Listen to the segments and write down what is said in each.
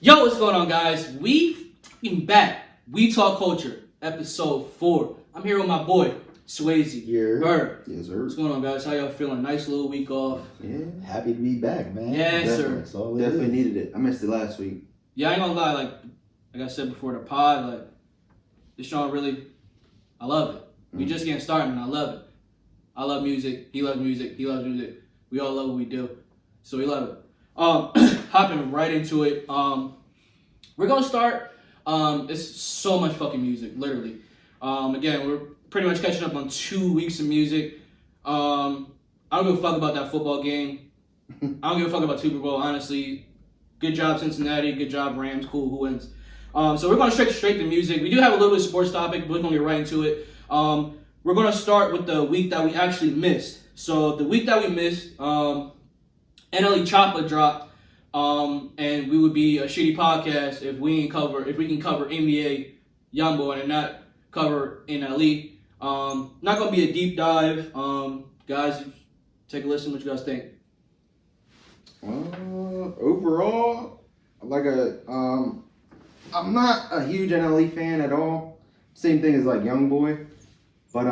Yo, what's going on, guys? We fucking back. We Talk Culture, episode 4. I'm here with my boy, Swayze. Yeah. Bird. Yes, sir. What's going on, guys? How y'all feeling? Nice little week off. Yeah, happy to be back, man. Yes, sir. That's all definitely needed it. I missed it last week. Yeah, I ain't gonna lie. Like I said before the pod, like this show really, I love it. We just getting started, and I love it. I love music. He loves music. He loves music. We all love what we do, so we love it. Hopping right into it. We're gonna start. It's so much fucking music, literally. Again, we're pretty much catching up on 2 weeks of music. I don't give a fuck about that football game. I don't give a fuck about Super Bowl, honestly. Good job, Cincinnati. Good job, Rams. Cool. Who wins? So we're going straight to music. We do have a little bit of sports topic, but we're going to get right into it. We're going to start with the week that we actually missed. So the week that we missed, Untitled Chapter dropped, and we would be a shitty podcast if we can cover NBA YoungBoy and not cover NLE. Not going to be a deep dive. Guys, take a listen. What you guys think? Overall, I'm not a huge NLE fan at all. Same thing as like Youngboy, but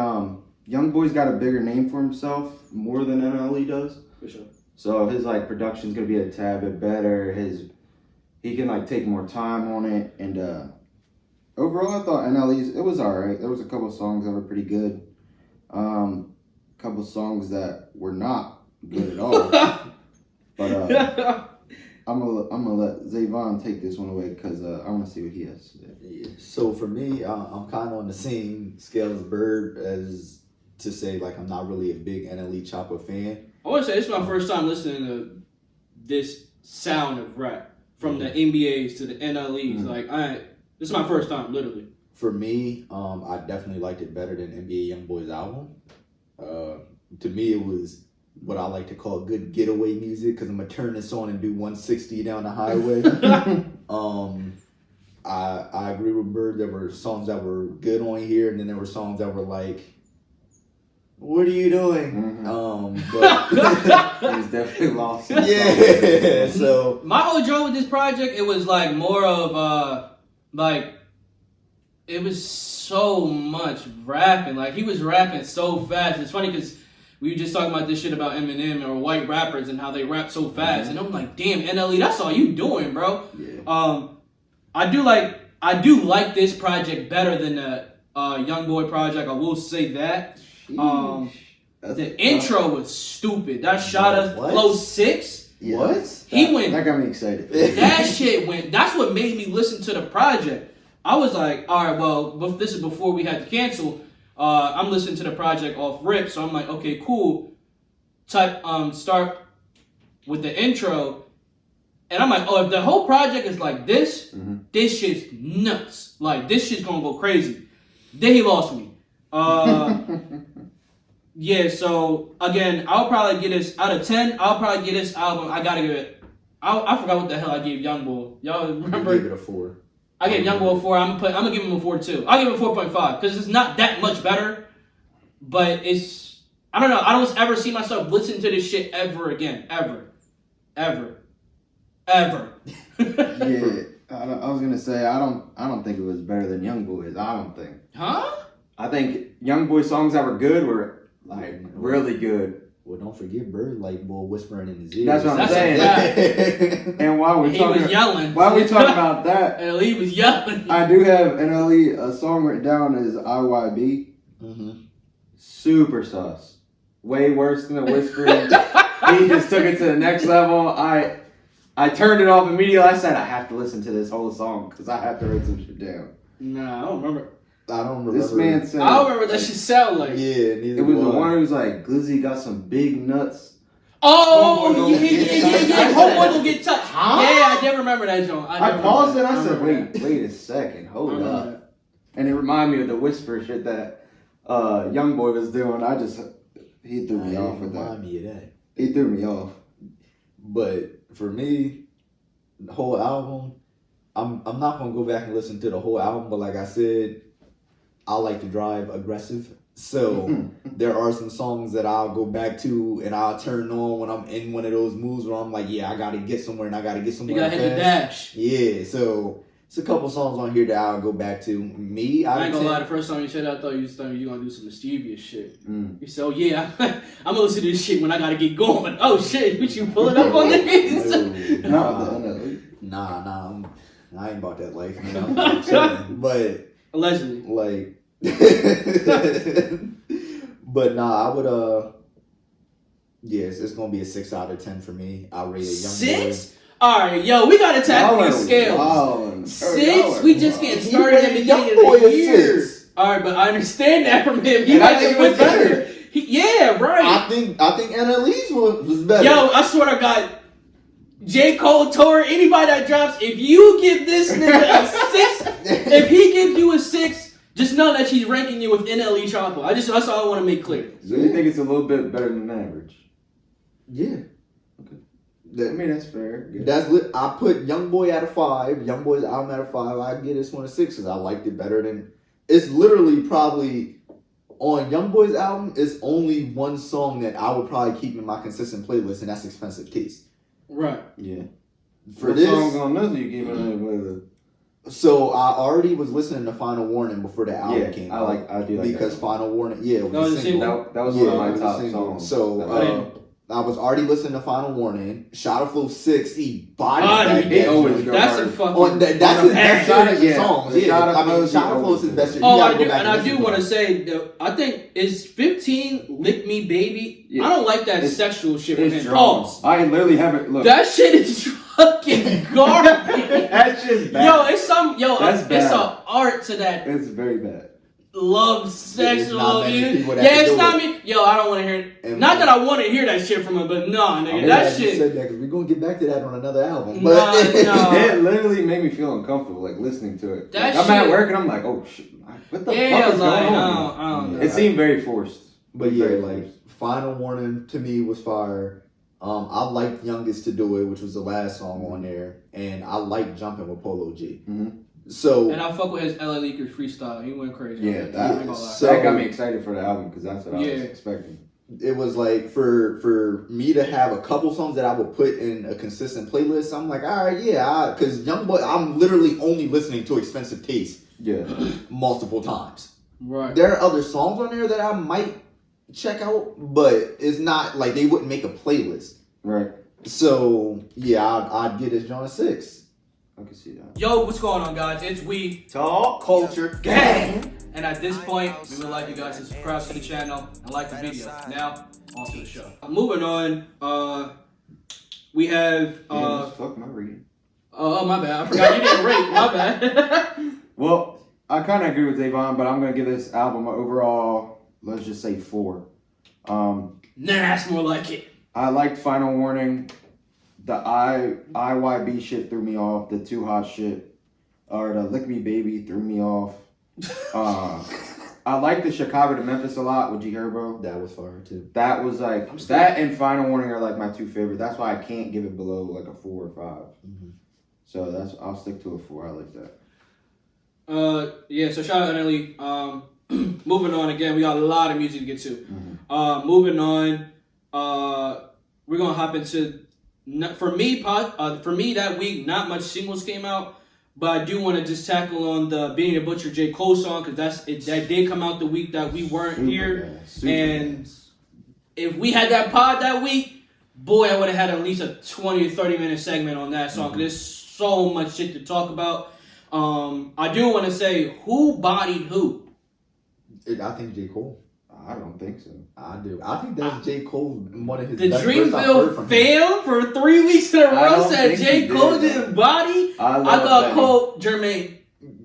Youngboy's got a bigger name for himself more than NLE does. For sure. So his like production's gonna be a tad bit better. He can like take more time on it, and overall I thought NLE's it was alright. There was a couple songs that were pretty good. Couple songs that were not good at all. But I'm gonna let Zayvon take this one away because I want to see what he has to say. So for me, I'm kind of on the same scale as Bird as to say like I'm not really a big NLE Chopper fan. I want to say this is my first time listening to this sound of rap from the NBAs to the NLEs. This is my first time, literally. For me, I definitely liked it better than NBA YoungBoy's album. To me, it was what I like to call good getaway music because I'm gonna turn this on and do 160 down the highway. I agree with Bird. There were songs that were good on here, and then there were songs that were like, "What are you doing?" But He's definitely lost. Yeah. So my whole joke with this project, it was like more of it was so much rapping. Like he was rapping so fast. It's funny because we were just talking about this shit about Eminem or white rappers and how they rap so fast. And I'm like, damn, NLE, that's all you doing, bro. Yeah. I do like this project better than the YoungBoy project. I will say that. The intro was stupid. That shot of Flow 6. Yeah. What? That got me excited. That shit went. That's what made me listen to the project. I was like, all right, well, this is before we had to cancel. I'm listening to the project off rip, so I'm like, okay, cool. Start with the intro, and I'm like, oh, if the whole project is like this, this shit's nuts. Like this shit's gonna go crazy. Then he lost me. Yeah. So again, I'll probably get this out of 10. I'll probably get this album. I gotta give it. I forgot what the hell I gave YoungBoy. Y'all remember? I gave it a 4. I gave YoungBoy a 4. I'm gonna give him a 4 too. I'll give it a 4.5 because it's not that much better, but it's I don't know. I don't ever see myself listening to this shit ever again, ever. Yeah, I was gonna say I don't think it was better than Youngboy's. I don't think. Huh? I think Youngboy songs that were good were like really good. Well, don't forget Bird like boy whispering in his ear. That's what I'm That's saying. a fact. And while He was yelling. While we talking about that, And Lee was yelling. I do have NLE a song written down as IYB. Super sus. Way worse than the whispering. He just took it to the next level. I turned it off immediately. I said I have to listen to this whole song because I have to write some shit down. Nah, I don't remember. I don't remember. This man said. I don't remember what that shit sound like. Yeah, neither It was do the I. one who was like, Glizzy got some big nuts. Oh, Homeboy gonna get touched. yeah. Homeboy will get touched. Huh? Yeah, I did remember that joint. I paused it. I said, remember wait a second, that. hold I remember up. that. And it reminded me of the whisper shit that Youngboy was doing. He threw me off with that. Remind me of that. He threw me off. But for me, the whole album, I'm not gonna go back and listen to the whole album. But like I said, I like to drive aggressive. So there are some songs that I'll go back to and I'll turn on when I'm in one of those moods where I'm like, yeah, I gotta get somewhere and I gotta get somewhere. You gotta hit the dash. Yeah, so it's a couple songs on here that I'll go back to. Me, I ain't gonna lie, the first time you said that, I thought you was gonna do some mischievous shit. Mm. You said, oh yeah, I'm gonna listen to this shit when I gotta get going. Oh shit, what you pulling up on this? Nah, I ain't about that life, man. I'm chilling. But Allegedly. like but nah, I would yes, it's gonna be a 6 out of 10 for me. I rate a young 6? Alright, yo, we gotta tackle these scales. 6? We just getting started at the beginning of the year. Alright, but I understand that from him. He I think it was better. Yeah, right. I think NLE's was better. Yo, I swear to God, J. Cole, Tor, anybody that drops, if you give this nigga a 6, if he gives you a 6, just know that he's ranking you with NLE Chopper. That's all I want to make clear. So you think it's a little bit better than average? Yeah. Okay. I mean, that's fair. Good. That's lit. I put Youngboy at a 5. Youngboy's album at a 5. I get this one a 6 because I liked it better than. It's literally probably on Youngboy's album. It's only one song that I would probably keep in my consistent playlist, and that's Expensive Taste. Right. Yeah. For what this songs on this you giving it with? So I already was listening to Final Warning before the album came out. I do like because that. Final Warning, it was That was a single. That was Yeah, one of it was my a top single. songs. So I was already listening to Final Warning. Shot of Flow 6, he bodied Body. that. He always go That's hard. a fucking. On that's his best Shot shit of- yeah. songs. The Yeah, Shot of I mean, Flow's Shot of the Flow is his always best shit. Oh, You I gotta go do, back and I listen do to want to it. say, I think is 15 "Lick Me Baby." Yeah. I don't like that It's- sexual shit from It's him. strong. Pause. I literally haven't looked. That shit is fucking garbage. That shit's bad. Yo, it's some That's it's bad. an art to that It's very bad. love There's sexual not many abuse. people that Yeah, can it's do not it. me. Yo, I don't want to hear it. And- Not that I want to hear that shit from him, but nah, nigga, that shit. Said that because we're gonna get back to that on another album. Nah, But nah. It literally made me feel uncomfortable, like listening to it. That Like, I'm at shit- work and I'm like, oh shit, what the Yeah, fuck is like, going on? I don't know. It seemed very forced. But yeah, Very like forced. Final Warning to me was fire. I liked Youngest to Do It, which was the last song on there, and I liked Jumping with Polo G. Mhm. So And I fuck with his LA Leakers freestyle. He went crazy. Yeah, I ain't that, gonna lie. so- that got me excited for the album because that's what I Yeah. was expecting. it was like for me to have a couple songs that I would put in a consistent playlist. I'm like, all right, yeah, because Youngboy, I'm literally only listening to Expensive Taste Yeah. multiple times. Right. There are other songs on there that I might check out, but it's not like they wouldn't make a playlist. Right. So yeah, I'd get this John a 6. I can see that. Yo, what's going on, guys? It's We Talk culture Gang. And at this point, we would like you guys to subscribe to the channel and like the video. Now, on to the show. Moving on, we have Fuck my reading. oh my bad, I forgot you didn't rate. My bad. Well, I kind of agree with Avon, but I'm gonna give this album an overall, let's just say 4. Nah, that's more like it. I liked Final Warning. The IYB shit threw me off. The Too Hot shit, or the Lick Me Baby threw me off. I like the Chicago to Memphis a lot with G Herbo. that was fire too. That was like that and Final Warning are like my 2 favorites. That's why I can't give it below like a 4 or 5. Mm-hmm. So I'll stick to a 4. I like that. Yeah. So shout out to NLE. Moving on again, we got a lot of music to get to. Mm-hmm. Moving on, we're gonna hop into. For me, that week, not much singles came out, but I do want to just tackle on the Benny the Butcher J. Cole song because that did come out the week that we weren't here. And if we had that pod that week, boy, I would have had at least a 20 to 30 minute segment on that song because there's so much shit to talk about. I do want to say, who bodied who? I think J. Cole. I don't think so. I do. I think that's J. Cole, one of his The best verses I've heard from Dreamville him. fam for 3 weeks in a I row don't said think J. he Cole did. didn't body. I I thought Benny. Cole, Jermaine.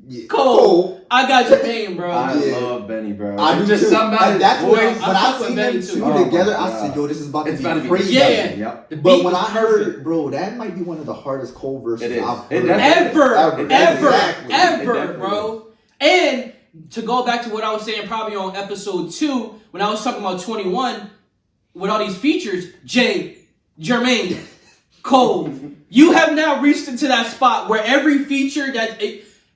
Yeah. Cole. I got Jermaine, bro. I Yeah. love Benny, bro. I do just too. something about And his that's what voice. I when I fuck with seen Benny them too. two Oh my together, I God. said, "Yo, this is about It's to about to be be crazy." Yeah. Yep. The But beat when was I perfect. heard, bro, that might be one of the hardest Cole verses It is. I've It heard. definitely- ever, Exactly. ever, bro. And to go back to what I was saying probably on episode 2, when I was talking about 21, with all these features, Jermaine, Cole, you have now reached into that spot where every feature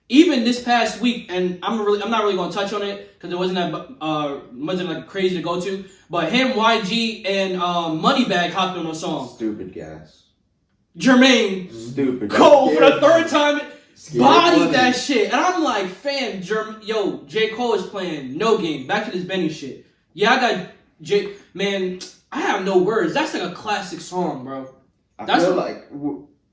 even this past week, and I'm not really gonna touch on it because it wasn't like crazy to go to. But him, YG, and Moneybagg hopped on a song. Stupid gas. Jermaine Stupid. Cole for the third time bodied money. that shit, and I'm like, fam, yo, J. Cole is playing no game. Back to this Benny shit. Yeah, I got man. I have no words. That's like a classic song, bro. I feel like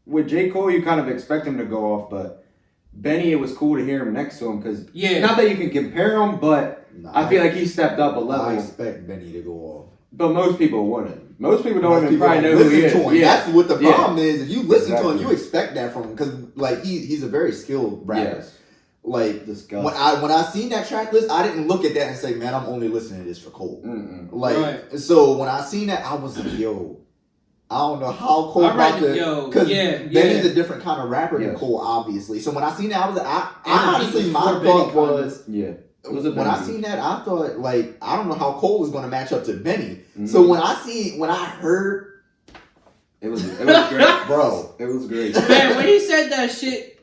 with J. Cole, you kind of expect him to go off, but Benny, it was cool to hear him next to him because not that you can compare them, but I feel like he stepped up a level. I expect Benny to go off. But most people wouldn't. Most people don't even probably know who he is. Yeah. That's what the problem is. If you listen to him, you expect that from him because like he's a very skilled rapper. Yes. Like when I seen that track list, I didn't look at that and say, man, I'm only listening to this for Cole. Mm-mm. Like so when I seen that, I was like, yo, I don't know how Cole about to because Benny's a different kind of rapper than Cole, obviously. So when I seen that, I was like, I honestly my thought was when I seen that, I thought like I don't know how Cole is going to match up to Benny. Mm-hmm. So when I heard, it was great, bro. It was great. Man, when he said that shit,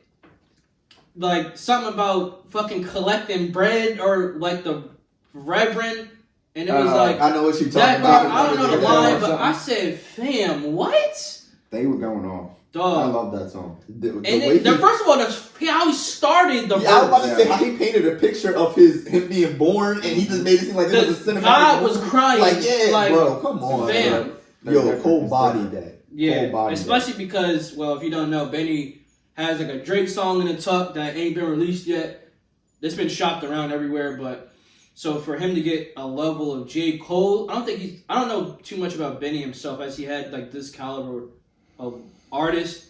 like something about fucking collecting bread or like the Reverend, and it was like I know what you're talking about. I don't know the line, but I said, fam, what? They were going off. Dog. I love that song. First of all, how he started the verse. I was about to say how he painted a picture of him being born, and he just made it seem like it was a cinematic. God was crying. Like, bro, come on, fam. Yo, Cole bodied that. Yeah, especially because, well, if you don't know, Benny has like a Drake song in the tuck that ain't been released yet. It's been shopped around everywhere, but so for him to get a level of J. Cole, I don't know too much about Benny himself as he had like this caliber of artist.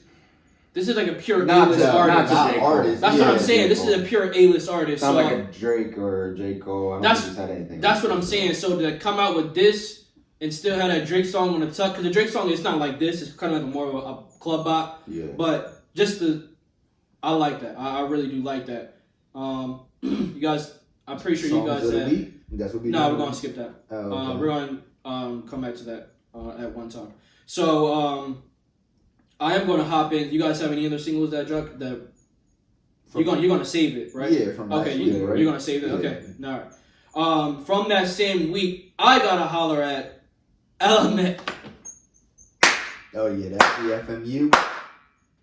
This is like a pure A-list artist. That's what I'm saying. This is a pure A-list artist. Not like a Drake or J. Cole. I don't think he's had anything. That's what I'm saying. So to come out with this and still have that Drake song on the tuck, because the Drake song is not like this. It's kind of like more of a club bop. Yeah. But I like that. I really do like that. You guys, I'm pretty sure you guys said. No, we're gonna skip that. Okay. We're gonna come back to that at one time. So I am gonna hop in. You guys have any other singles that dropped that you're gonna save it, right? Yeah, from last week, right? You're gonna save it. Yeah. Okay, all right. From that same week, I gotta holler at Element. Oh yeah, that's the FMU.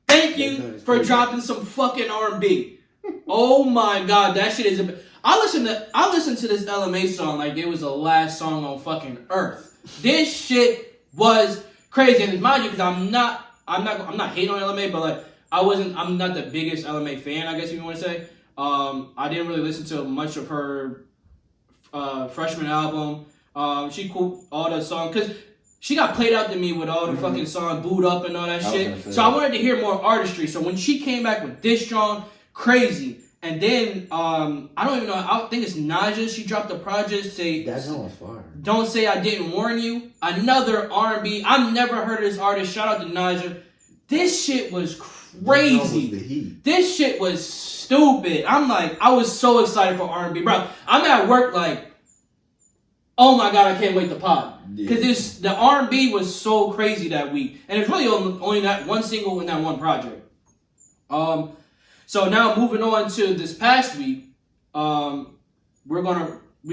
Thank you for dropping some fucking R&B. Oh my god, that shit is. I listened to this LMA song like it was the last song on fucking earth. This shit was crazy, and mind you, because I'm not hating on LMA, but like I'm not the biggest LMA fan, I guess if you want to say. I didn't really listen to much of her freshman album. She cool all the songs because she got played out to me with all the fucking songs, Booed Up and all that shit. So I wanted to hear more artistry. So when she came back with this song, crazy. And then I don't even know. I think it's Naja. She dropped the project. That song was fire. Don't Say I Didn't Warn You. Another R&B. I've never heard of this artist. Shout out to Naja. This shit was crazy. This shit was stupid. I was so excited for R&B, bro. I'm at work like, oh my god, I can't wait to pod. Because the R&B was so crazy that week, and it's really only that one single in that one project. So now moving on to this past week, we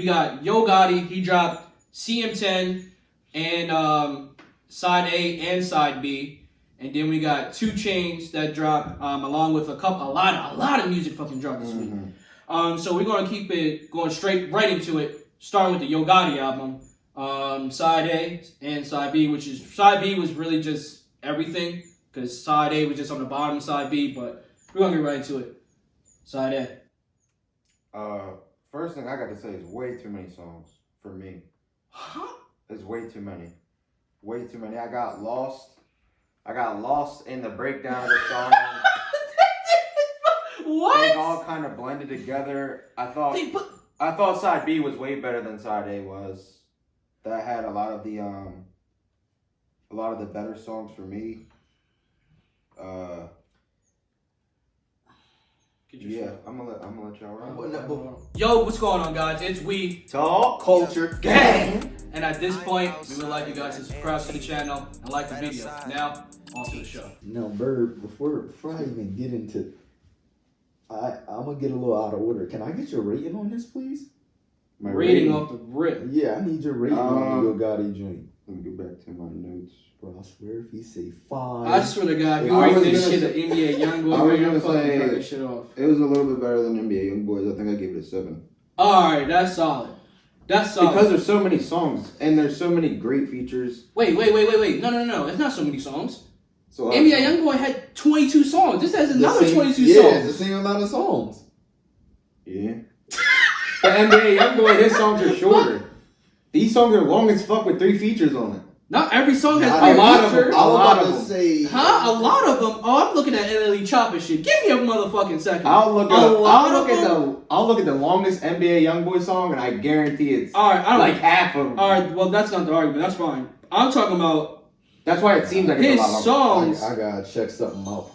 got Yo Gotti. He dropped CM10 and side A and side B, and then we got 2 Chainz that dropped along with a lot of music fucking dropped this week. So we're gonna keep it going straight right into it, starting with the Yo Gotti album, side A and side B, which is side B was really just everything because side A was just on the bottom of side B, but we're gonna get right into it. Side A. First thing I got to say is way too many songs for me. Huh? There's way too many. Way too many. I got lost in the breakdown of the song. What? They all kind of blended together. I thought side B was way better than side A was. That had a lot of the better songs for me. Yeah, I'm gonna let y'all run. Yo, what's going on, guys? It's We Talk Culture Gang, and at this point, we would like you guys to subscribe to the channel and like the video. Now, on to the show. No, Bird. Before I even get into I'm gonna get a little out of order. Can I get your rating on this, please? My Rating off the rip. Yeah, I need your rating on the Yo Gotti joint. Let me go back to my notes. Bro, I swear if he say 5. I swear to God, if you I rate was this gonna shit an NBA Youngboy, I was I'm gonna fucking say- turn this shit off. It was a little bit better than NBA Youngboys. I think I gave it a 7. Alright, that's solid. That's solid. Because there's so many songs and there's so many great features. Wait. No. It's not so many songs. So NBA Youngboy had 22 songs. This has another 22 Yeah, songs. it's the same amount of songs. Yeah. But NBA Youngboy, his songs are shorter. These songs are long as fuck with 3 features on it. Not every song has A three lot of them. features. I was lot about of to them. say. Huh? A lot of them. Oh, I'm looking at NLE Chopper shit. Give me a motherfucking second. I'll look them? at the longest NBA Youngboy song and I guarantee it's Alright, I don't like half of them. Alright, well that's not the argument. That's fine. I'm talking about That's why it seems like it's his a lot longer. songs. I gotta check something out.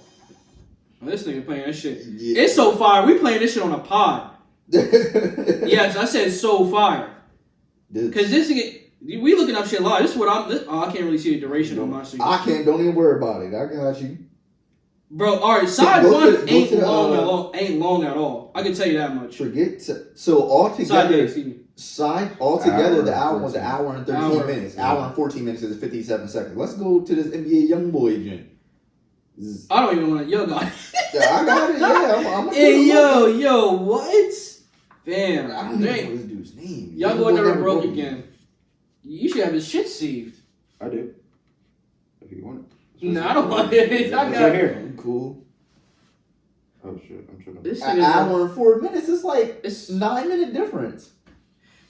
Oh, this nigga playing that shit. Yeah. It's so fire. We playing this shit on a pod. Yes, I said so fire. Cause this nigga, we looking up shit live. This is what I can't really see the duration on my shit. Don't even worry about it. I got you. Bro, alright, side Go one to the- ain't go to the, long at all. I can tell you that much. So Side A, altogether, excuse me. the album was an hour and 13 minutes. Yeah. Hour and 14 minutes is 57 seconds. Let's go to this NBA Youngboy joint. I don't even want to. Yo, God. Yeah, I got it. Yeah, I'm Hey, yo, what? Fam. I don't even know this dude's name. Young boy never broke again. You should have his shit saved. I do. If you want it. No, I don't want it. I It's got right here. Cool. Oh shit, I'm tripping. This An nigga, hour and 4 minutes is like it's 9-minute difference.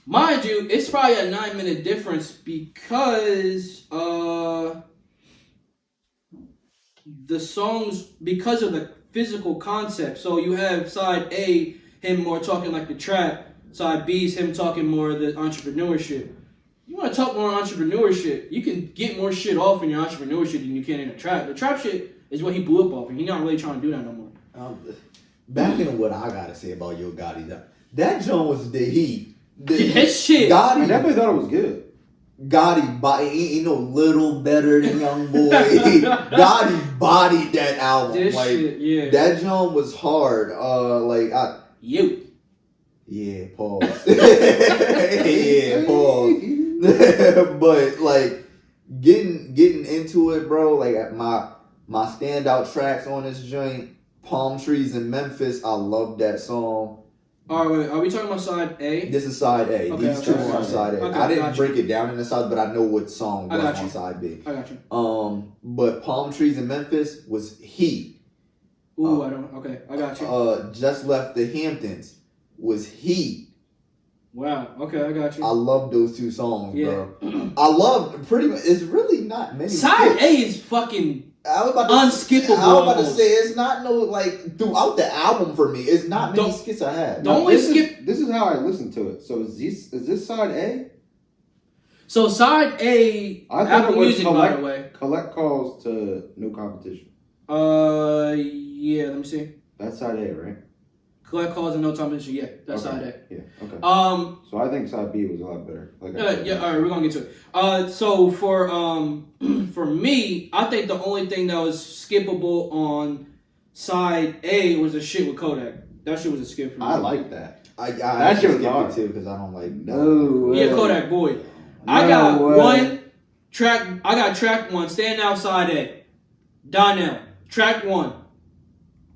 mind you, it's probably a 9-minute difference because the songs because of the physical concept. So you have side A, him more talking like the trap. Side B is him talking more of the entrepreneurship. You want to talk more entrepreneurship, you can get more shit off in your entrepreneurship than you can in the trap. The trap shit is what he blew up off, and he's not really trying to do that no more. Back into what I gotta say about Yo Gotti, that joint was the heat. That shit. I Gotti, definitely thought it was good. ain't no little better than Young Boy. Gotti bodied that album. This like shit, yeah. that joint was hard. You. Yeah, pause. Yeah, pause. But like getting into it, bro. Like at my standout tracks on this joint, Palm Trees in Memphis. I love that song. All right, wait, are we talking about side A? This is side A. Okay, These two okay. are on side A. Okay, I didn't got you. break it down in the side, but I know what song I was got you. on side B. I got you. But Palm Trees in Memphis was heat. Ooh, I got you. Just Left the Hamptons was heat. Wow, okay, I got you. I love those two songs, Yeah. bro. I love pretty much. It's really not many. Side skits. A is fucking I was about unskippable. I was about to almost. say it's not no like throughout the album for me. It's not many Don't- skits I had. don't- only skip- This is how I listen to it. So is this side A? So side A, I thought Apple it was Music, by the way. Collect calls to no competition. Yeah, let me see. That's side A, right? Collect calls and no time issue. Yeah, that's Okay. side A. Yeah. Okay. So I think side B was a lot better. Like I said. yeah, all right, we're gonna get to it. So for for me, I think the only thing that was skippable on side A was the shit with Kodak. That shit was a skip for me. I like that. I That actually shit was skipped hard. it too because I don't like No Yeah, way. Kodak boy. No I got way. one track. I got track one. Stand outside A. Donnell. Track one.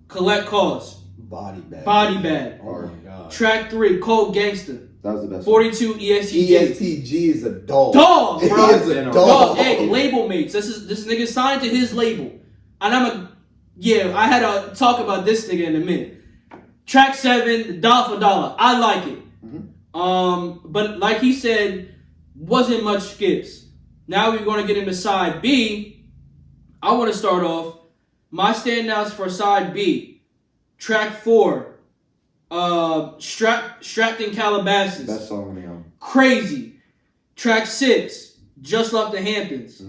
Collect calls. Body bag. Body bag. Oh my god. Track 3. Cold Gangster. That was the best. 42 ESTJ. ESTG is a dog. Dog, He bro. is a Dog. Dog, dog. hey, label mates. This nigga signed to his label. And I had to talk about this nigga in a minute. Track 7, Dollar for Dollar. I like it. But like he said, wasn't much skips. Now we're going to get into side B. I want to start off my standouts for side B. Track 4, Strapped in Calabasas. Best song on the album. Crazy. Track 6, Just Left the Hamptons.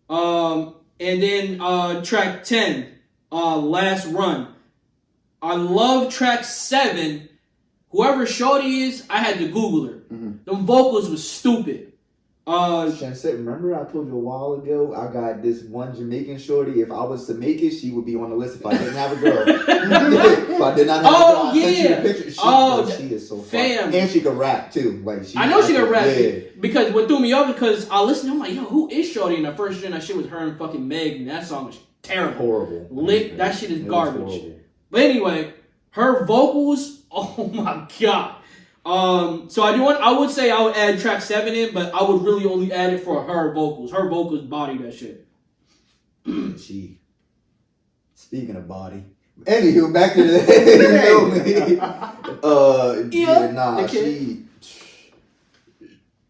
And then track 10, Last Run. I love track 7. Whoever Shorty is, I had to Google her. Them vocals was stupid. Chainz, remember I told you a while ago I got this one Jamaican shorty. If I was to make it, she would be on the list if I didn't have a girl. If I did not have a girl, I sent you the picture. She is so fun. And she can rap too. Like I know she can rap because what threw me off because I listened. I'm like, yo, who is shorty? And the first gen that shit was her and fucking Meg. And that song was terrible, horrible. Lit. That shit is garbage. But anyway, her vocals. Oh my god. So I would say I would add track 7 in, but I would really only add it for her vocals. Her vocals body that shit. Speaking of body. Anywho, back to the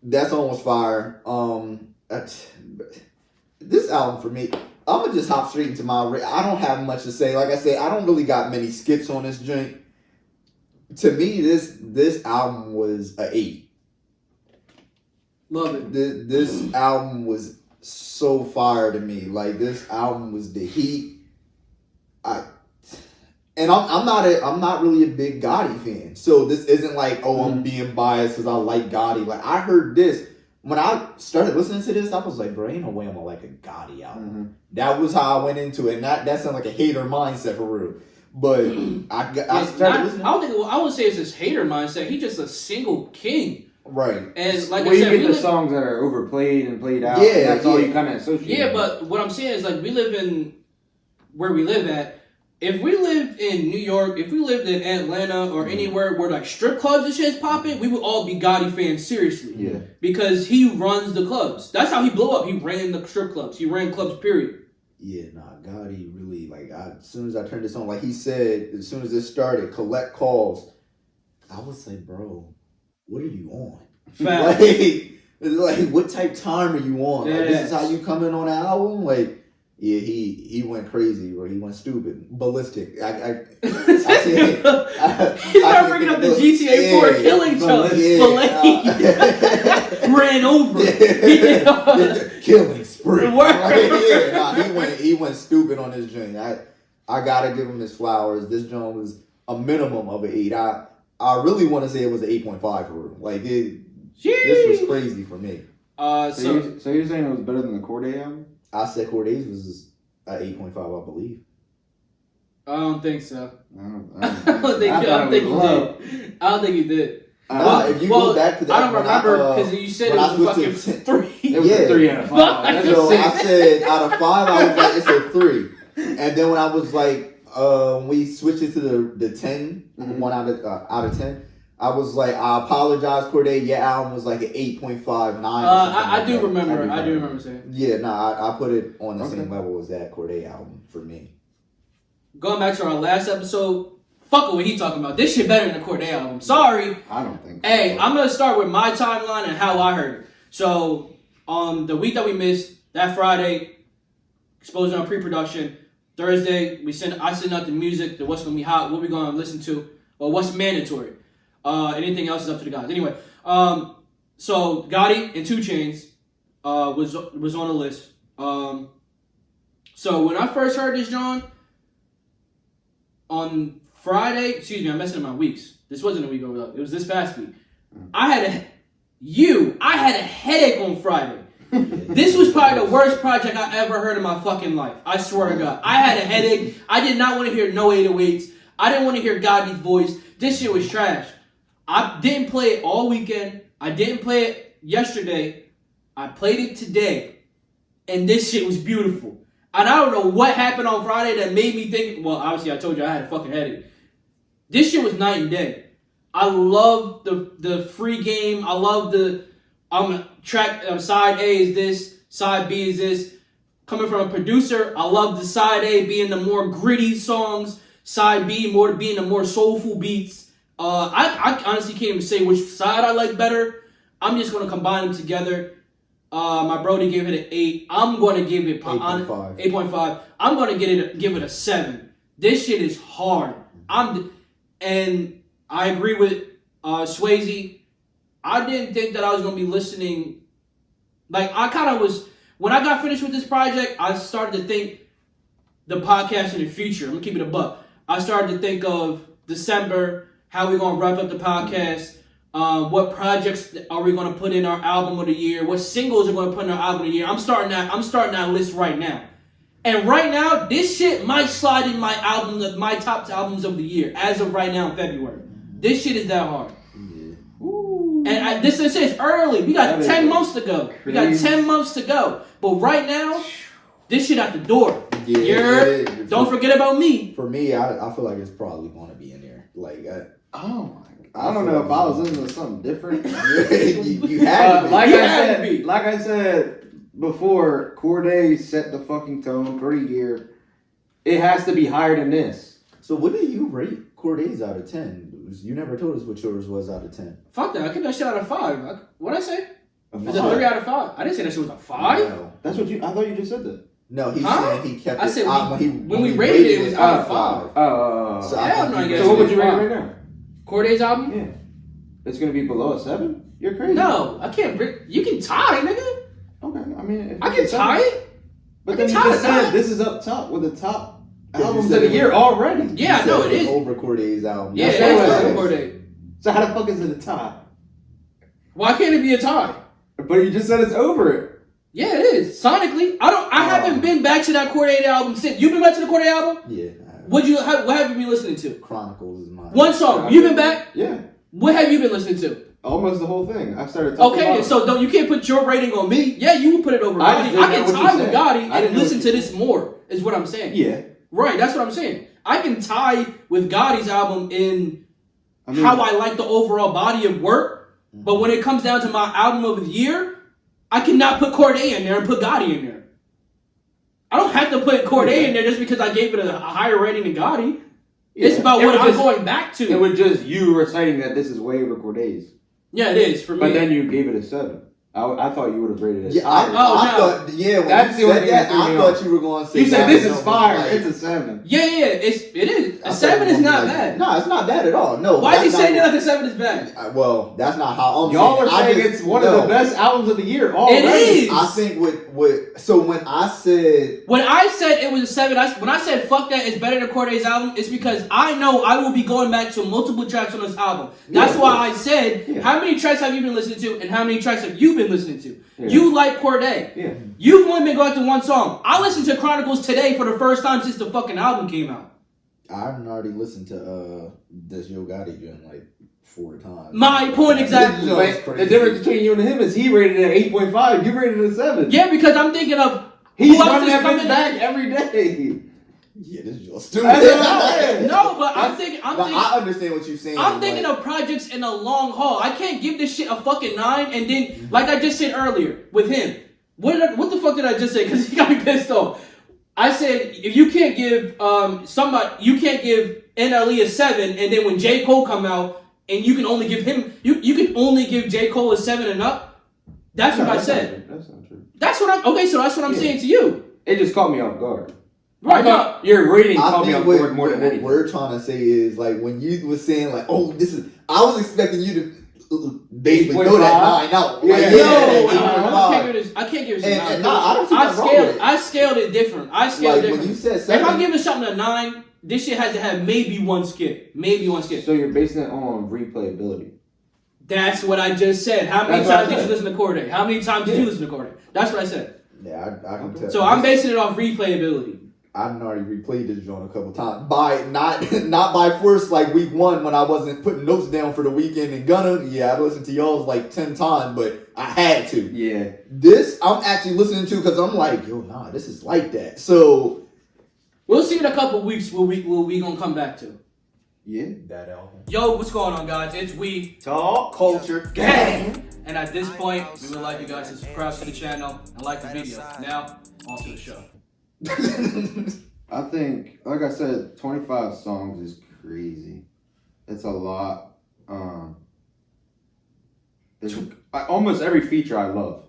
that song was fire. This album for me, I'm gonna just hop straight into I don't have much to say. Like I said, I don't really got many skips on this joint. To me, this album was an 8. Love it. This album was so fire to me. Like, this album was the heat. I'm not really a big Gotti fan. So this isn't like, I'm being biased because I like Gotti. Like, I heard this. When I started listening to this, I was like, bro, ain't no way I'm gonna like a Gotti album. Mm-hmm. That was how I went into it. And that sounded like a hater mindset for real. But I started listening. I wouldn't say it's this hater mindset. He's just a single king. Right. And like I said, you get the songs that are overplayed and played out. Yeah, that's all you kind of associate. Yeah, but what I'm saying is like we live in where we live at. If we lived in New York, if we lived in Atlanta or anywhere where like strip clubs and shit's popping, we would all be Gotti fans seriously. Yeah. Because he runs the clubs. That's how he blew up. He ran the strip clubs. He ran clubs, period. Yeah, Gotti really, like, as soon as I turned this on, like he said, as soon as this started, collect calls, I was like, bro, what are you on? like, what type time are you on? Like, this is how you come in on an album? Like, yeah, he went crazy, bro. He went stupid, ballistic. He's not bringing up the GTA 4 killing jump. Ran over. Killing spree. He went stupid on this joint. I gotta give him his flowers. This joint was a minimum of an 8. I really want to say it was an 8.5 for real. Like this was crazy for me. So you're saying it was better than the Corday album? I said Corday's was at 8.5, I believe. I don't think so. I don't think you did. If you go back to that, I don't remember because you said it was fucking 3. It was a 3 out of 5. So I said out of 5, I was like, it's a 3. And then when I was like, we switched it to the 10, 1 out of 10. I was like, I apologize, Corday. Your album was like an 8.5, 9. I do remember saying. Yeah, I put it on the same level as that Corday album for me. Going back to our last episode, fuck what he talking about. This shit better than the Corday album. Sorry. I don't think so. Hey, I'm going to start with my timeline and how I heard it. So, on the week that we missed, that Friday, exposure on pre-production. Thursday, I sent out the music, the what's going to be hot, what we going to listen to, or what's mandatory. Anything else is up to the guys. Anyway, so Gotti and 2 Chainz was on the list. So when I first heard this, John, on Friday, I'm messing up my weeks. This wasn't a week over. It was this past week. I had a headache on Friday. This was probably the worst project I ever heard in my fucking life. I swear to God. I had a headache. I did not want to hear no 808s. I didn't want to hear Gotti's voice. This shit was trash. I didn't play it all weekend. I didn't play it yesterday. I played it today. And this shit was beautiful. And I don't know what happened on Friday that made me think, well, obviously I told you I had a fucking headache. This shit was night and day. I love the free game. I love the track. Side A is this. Side B is this. Coming from a producer, I love the side A being the more gritty songs. Side B being the more soulful beats. I honestly can't even say which side I like better. I'm just going to combine them together. My Brody gave it an 8. I'm going to give it 8.5. I'm going to give it a 7. This shit is hard. And I agree with Swayze. I didn't think that I was going to be listening. Like, I kind of was, when I got finished with this project, I started to think the podcast in the future. I'm going to keep it a buck. I started to think of December, how we're going to wrap up the podcast. What projects are we going to put in our album of the year? What singles are going to put in our album of the year? I'm starting that list right now. And right now, this shit might slide in my top albums of the year as of right now in February. This shit is that hard. Ooh. And this is early. We got 10 months to go. We got 10 months to go. But right now, this shit out the door. Yeah. Don't forget about me. For me, I feel like it's probably going to be in there. Like, Oh my God. I don't know if I was listening to something different. you had to be. Like I said before, Corday set the fucking tone for the year. It has to be higher than this. So what do you rate Corday's out of 10? You never told us what yours was out of 10. Fuck that. I give that shit out of 5. What'd I say? It's a 5. 3 out of 5. I didn't say that shit was a 5. No. That's what I thought you just said that. No, he said he kept I it. said when we rated it, it was out of 5. Oh. So, Hell no, I guess So what would you rate it 5. right now? Corday's album? Yeah. It's going to be below a 7? You're crazy. No, I can't. You can tie, nigga. Okay, I mean... if I it's can a tie 7, it. But I then can you tie just it down. said this is up top with the top Yeah, you albums said of the it year was- already. Yeah, I know it is. Over Corday's album. Yeah, That's it what is it over is. Corday. So how the fuck is it a top? Why can't it be a tie? But you just said it's over it. Yeah, it is. Sonically, I haven't been back to that Corday album since. You been back to the Corday album? Yeah. What have you been listening to? Chronicles is mine. One song. You been back? Yeah. What have you been listening to? Almost the whole thing. I started talking Okay, about so you can't put your rating on me. Yeah, you will put it over I Gotti. just didn't I know can what you tie with said. Gotti I didn't and know listen what to you this more, is what I'm saying. Yeah. Right, that's what I'm saying. I can tie with Gotti's album in how I like the overall body of work, but when it comes down to my album of the year, I cannot put Corday in there and put Gotti in there. I don't have to put Corday in there just because I gave it a higher rating than Gotti. Yeah. It's about It what was I'm just- going back to. It was just you reciting that this is way over Corday's. Yeah, it is for me. But then you gave it a 7. I thought you would have rated it Yeah, higher. I no. thought, when That's the you only said thing that, that threw I me thought off. you were going to say You said that, this and is I was fire. like- It's a 7. Yeah, it is. I A thought 7 you is were not like- bad. No, it's not bad at all. No. Why is he that's saying not that like a 7 is bad? Well, that's not how I'm Y'all saying are saying it's one of the best albums of the year already. It is. I think so when I said When I said it was a 7, when I said fuck that, it's better than Corday's album, it's because I know I will be going back to multiple tracks on this album. That's Yeah, why I said, yeah. how many tracks have you been listening to and how many tracks have you been listening to? Yeah. You like Corday. Yeah. You've only been going to one song. I listened to Chronicles today for the first time since the fucking album came out. I've already listened to this Yo Gotti joint like 4 times. My point exactly. This joint's But crazy. the difference between you and him is he rated it at 8.5. You rated it at 7. Yeah, because I'm thinking of He's who else running is that coming bitch back every day. Yeah, this is just stupid. That's what I'm saying. No, but I'm thinking. I understand what you're saying. I'm thinking of projects in a long haul. I can't give this shit a fucking 9 and then, like I just said earlier with him. What the fuck did I just say? Because he got me pissed off. I said if you can't give you can't give NLE a 7, and then when J. Cole come out and you can only give him you can only give J. Cole a 7 and up. That's what I said. That's not true. That's what I'm okay. So that's what I'm saying to you. It just caught me off guard. Right I thought your rating caught me off guard more than what anything. we're trying to say is like when you was saying like, oh, this is. I was expecting you to basically throw that 9 out. Yeah. Like, No, that 8.5. I can't give it a And 9. no, I don't see nothing wrong with it. I scaled it different. Like when you said If I'm 7, giving something a 9, this shit has to have maybe one skip. Maybe one skip. So you're basing it on replayability. That's what I just said. How many That's what I times did you said. listen to Corday? How many times did you listen to Corday? That's what I said. yeah, I can tell. So I'm basing it off replayability. I've already replayed this joint a couple times. By not by force like week 1 when I wasn't putting notes down for the weekend and Gunna. Yeah, I listened to y'all's like 10 times, but I had to. Yeah. This I'm actually listening to because I'm like, yo, nah, this is like that. So We'll see in a couple weeks what we gonna come back to. Yeah. that album. Yo, what's going on, guys? It's We Talk culture Gang. And at this point, we would like you guys to subscribe to the channel and like the video. Now, on to the show. I think, like I said, 25 songs is crazy. It's a lot. There's almost every feature I love.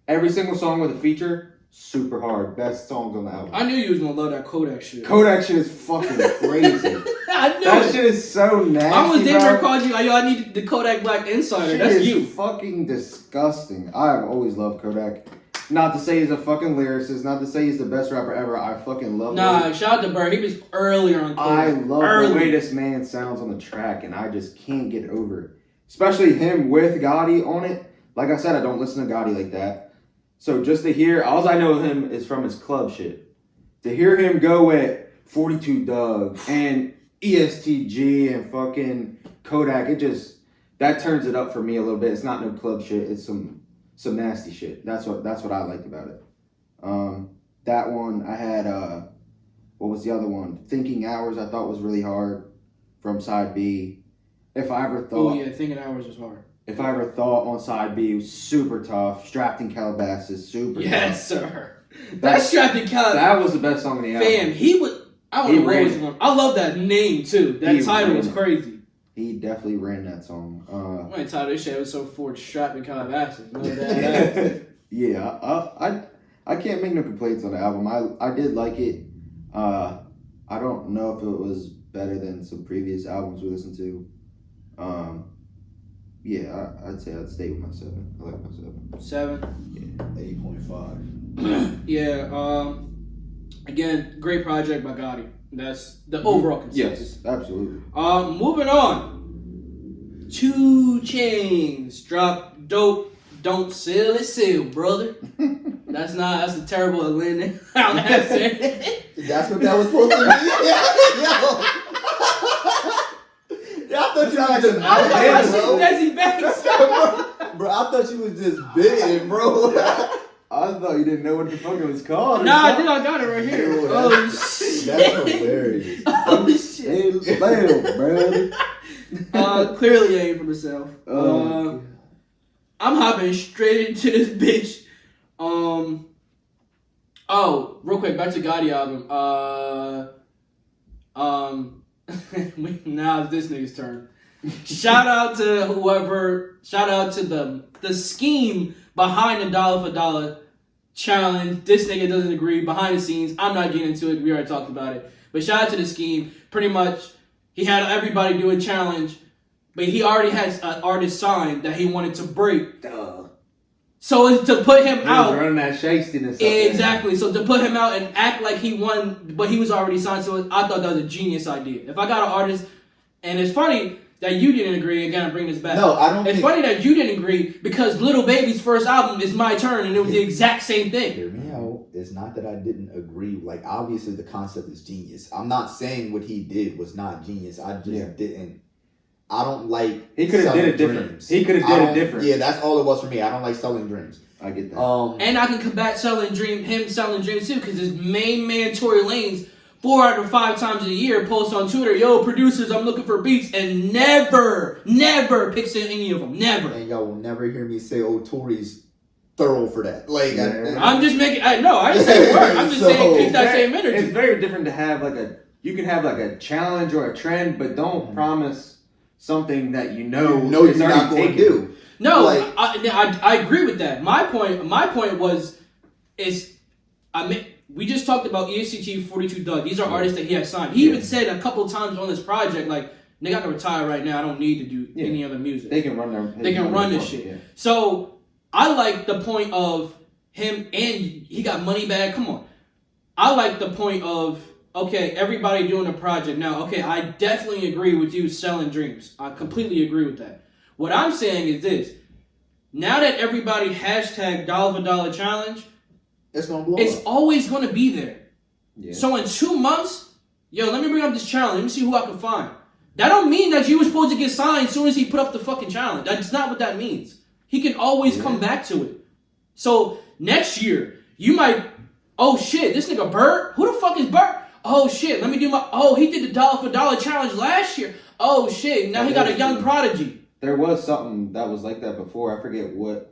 Every single song with a feature, super hard. Best songs on the album. I knew you was gonna love that Kodak shit. Kodak shit is fucking crazy. I knew That it. shit is so nasty. I was there bro. called you like, yo, I need the Kodak Black Insider. Shit That's is you. fucking disgusting. I've always loved Kodak. Not to say he's a fucking lyricist, not to say he's the best rapper ever. I fucking love him. Nah, shout out to Bird. He was earlier on Kodak. I love Early. the way this man sounds on the track, and I just can't get over especially him with Gotti on it. Like I said, I don't listen to Gotti like that. So just to hear, all I know of him is from his club shit. To hear him go at 42 Doug and ESTG and fucking Kodak, that turns it up for me a little bit. It's not no club shit. It's some nasty shit. That's what I liked about it. That one I had. What was the other one? Thinking Hours. I thought was really hard from side B. If I ever thought. Oh yeah, Thinking Hours is hard. If I ever thought on side B, it was super tough. Strapped in Calabasas, super tough. Yes, sir. That Strapped in Calabasas. That was the best song in the album. Fam, he would. I don't know what was going on. I love that name too. That title was crazy. He definitely ran that song. My title this shit was so forward, Strapped in Calabasas. Yeah, I can't make no complaints on the album. I did like it. I don't know if it was better than some previous albums we listened to. Yeah, I'd say I'd stay with my 7. I like my 7. 7. Yeah, 8.5. Yeah. Again, great project by Gotti. That's the overall consensus. Yes, absolutely. Moving on. 2 Chainz drop dope. Don't sell it, sell, brother. That's a terrible Atlanta accent. That's what that was supposed to be. Yo. Yeah, I thought you was just Desi Banks. bro, I thought you was just big, bro. I thought you didn't know what the fuck it was called. Nah, I got it right here. Yo, Oh shit. That's hilarious. Oh shit. Hey, brother. Clearly ain't for myself. I'm hopping straight into this bitch. Oh, real quick, back to Gotti album. Now it's this nigga's turn. Shout out to whoever. Shout out to the scheme behind the dollar for dollar challenge. This nigga doesn't agree. Behind the scenes, I'm not getting into it. We already talked about it. But shout out to the scheme. Pretty much, he had everybody do a challenge, but he already has an artist signed that he wanted to break. So to put him out, running that shakestiness. exactly. So to put him out and act like he won, but he was already signed. So I thought that was a genius idea. If I got an artist, and it's funny that you didn't agree. Again, I bring this back. No, I don't. It's funny that you didn't agree because Lil Baby's first album is My Turn, and it was the exact same thing. Hear me out. It's not that I didn't agree. Like, obviously, the concept is genius. I'm not saying what he did was not genius. I just didn't. I don't like. He could have did it different. He could have did it different. Yeah, that's all it was for me. I don't like selling dreams. I get that. And I can combat selling dreams too, because his main man Tory Lanez 4 out of 5 times a year posts on Twitter, "Yo, producers, I'm looking for beats," and never picks in any of them. Never. And y'all will never hear me say, "Oh, Tory's thorough for that." Like, I'm just making. I didn't say a word. I'm just saying keep that same energy. It's very different to have you can have like a challenge or a trend, but don't promise something that you know you're not going to do. No, like, I agree with that. My point was, we just talked about ESTG 42 Doug. These are artists that he has signed. He even said a couple times on this project, like, "Nigga, I can retire right now. I don't need to do any other music. They can run this shit." Yeah. So I like the point of him, and he got money back. Come on, I like the point of, okay, everybody doing a project now. Okay, I definitely agree with you selling dreams. I completely agree with that. What I'm saying is this: now that everybody hashtag dollar for dollar challenge, it's gonna blow it's up. always gonna be there. Yeah. So in 2 months, let me bring up this challenge. Let me see who I can find. That don't mean that you were supposed to get signed as soon as he put up the fucking challenge. That's not what that means. He can always come back to it. So next year, you might, oh shit, this nigga Bert? Who the fuck is Bert? Oh shit, let me do he did the dollar for dollar challenge last year. Oh shit, now he got a young prodigy. There was something that was like that before. I forget what.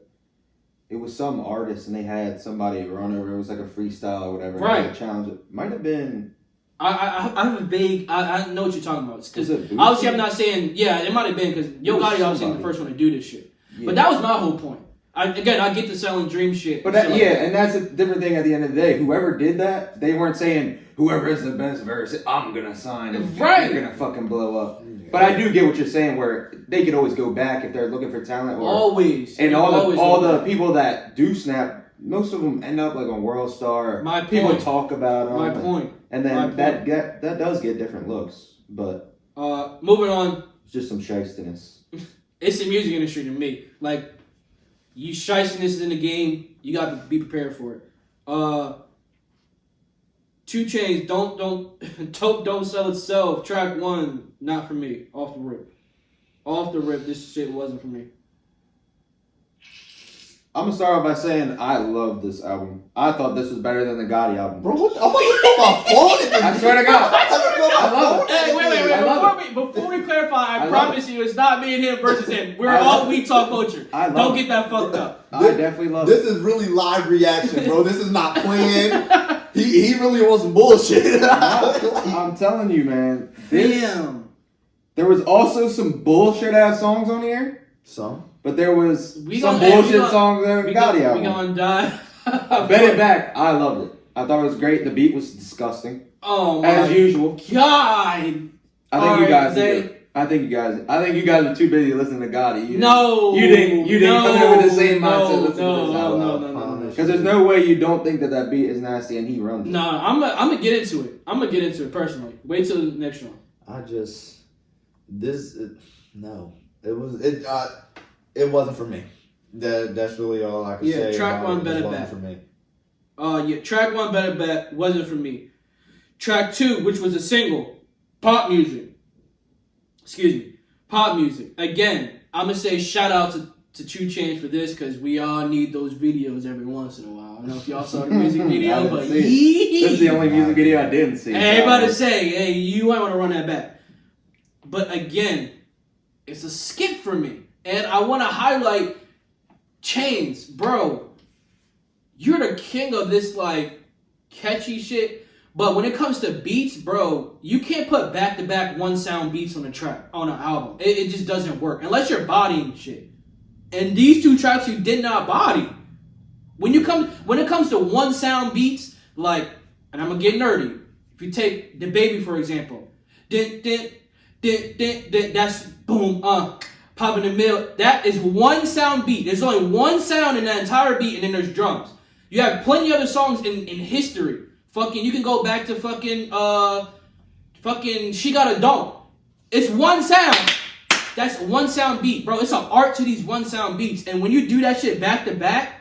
It was some artist and they had somebody run over. It was like a freestyle or whatever. Right. A challenge. It might have been. I have a vague. I know what you're talking about. Because Boosie? obviously I'm not saying. Yeah, it might have been because Yo Gotti obviously ain't the first one to do this shit. Yeah. But that was my whole point. I get the selling dream shit. But and that's a different thing at the end of the day. Whoever did that, they weren't saying whoever has the best verse, I'm gonna sign and right. You're gonna fucking blow up. But I do get what you're saying, where they could always go back if they're looking for talent. Always. And all the people that do snap, most of them end up like on World Star. My point. People talk about them. My point. And then that does get different looks, but moving on. It's just some shystiness. It's the music industry to me. Like, you shiestiness in the game, you got to be prepared for it. 2 Chainz, don't sell itself. Track 1, not for me. Off the rip. Off the rip, this shit wasn't for me. I'm gonna start off by saying I love this album. I thought this was better than the Gotti album. Bro, what? I'm about to put my I swear to God. I love it. Hey, wait. Before we clarify, I promise you, it's not me and him versus him. We're all We Talk Culture. Don't get that fucked up. I definitely love it. This is really live reaction, bro. This is not planned. He really wants some bullshit. I'm telling you, man. Damn. There was also some bullshit ass songs on here. Some. But there was songs We on the Gotti album. We gonna die. Bet It Back. I loved it. I thought it was great. The beat was disgusting. Oh my as usual. God. I think you guys are too busy listening to Gotti. You didn't come in with the same mindset listening to this album. No. Because there's no way you don't think that beat is nasty and he runs it. No, I'm gonna get into it. I'm gonna get into it personally. Wait till the next one. It wasn't for me. That's really all I can say. Yeah, track 1 Better Bet for me. Track 1 Better Bet wasn't for me. Track 2, which was a single, Pop Music. Again, I'm gonna say shout out to 2 Chainz for this because we all need those videos every once in a while. I don't know if y'all saw the music video, but this is the only music video I didn't see. Everybody say, hey, you might want to run that back. But again, it's a skip for me. And I want to highlight Chainz, bro. You're the king of this, like, catchy shit. But when it comes to beats, bro, you can't put back-to-back one-sound beats on an album. It just doesn't work. Unless you're bodying shit. And these 2 tracks you did not body. When it comes to one-sound beats, like, and I'm going to get nerdy. If you take The Baby, for example. That's boom, pop in the middle. That is one sound beat. There's only one sound in that entire beat, and then there's drums. You have plenty of other songs in history. You can go back to She Got a Dome. It's one sound. That's one sound beat, bro. It's an art to these one sound beats. And when you do that shit back to back,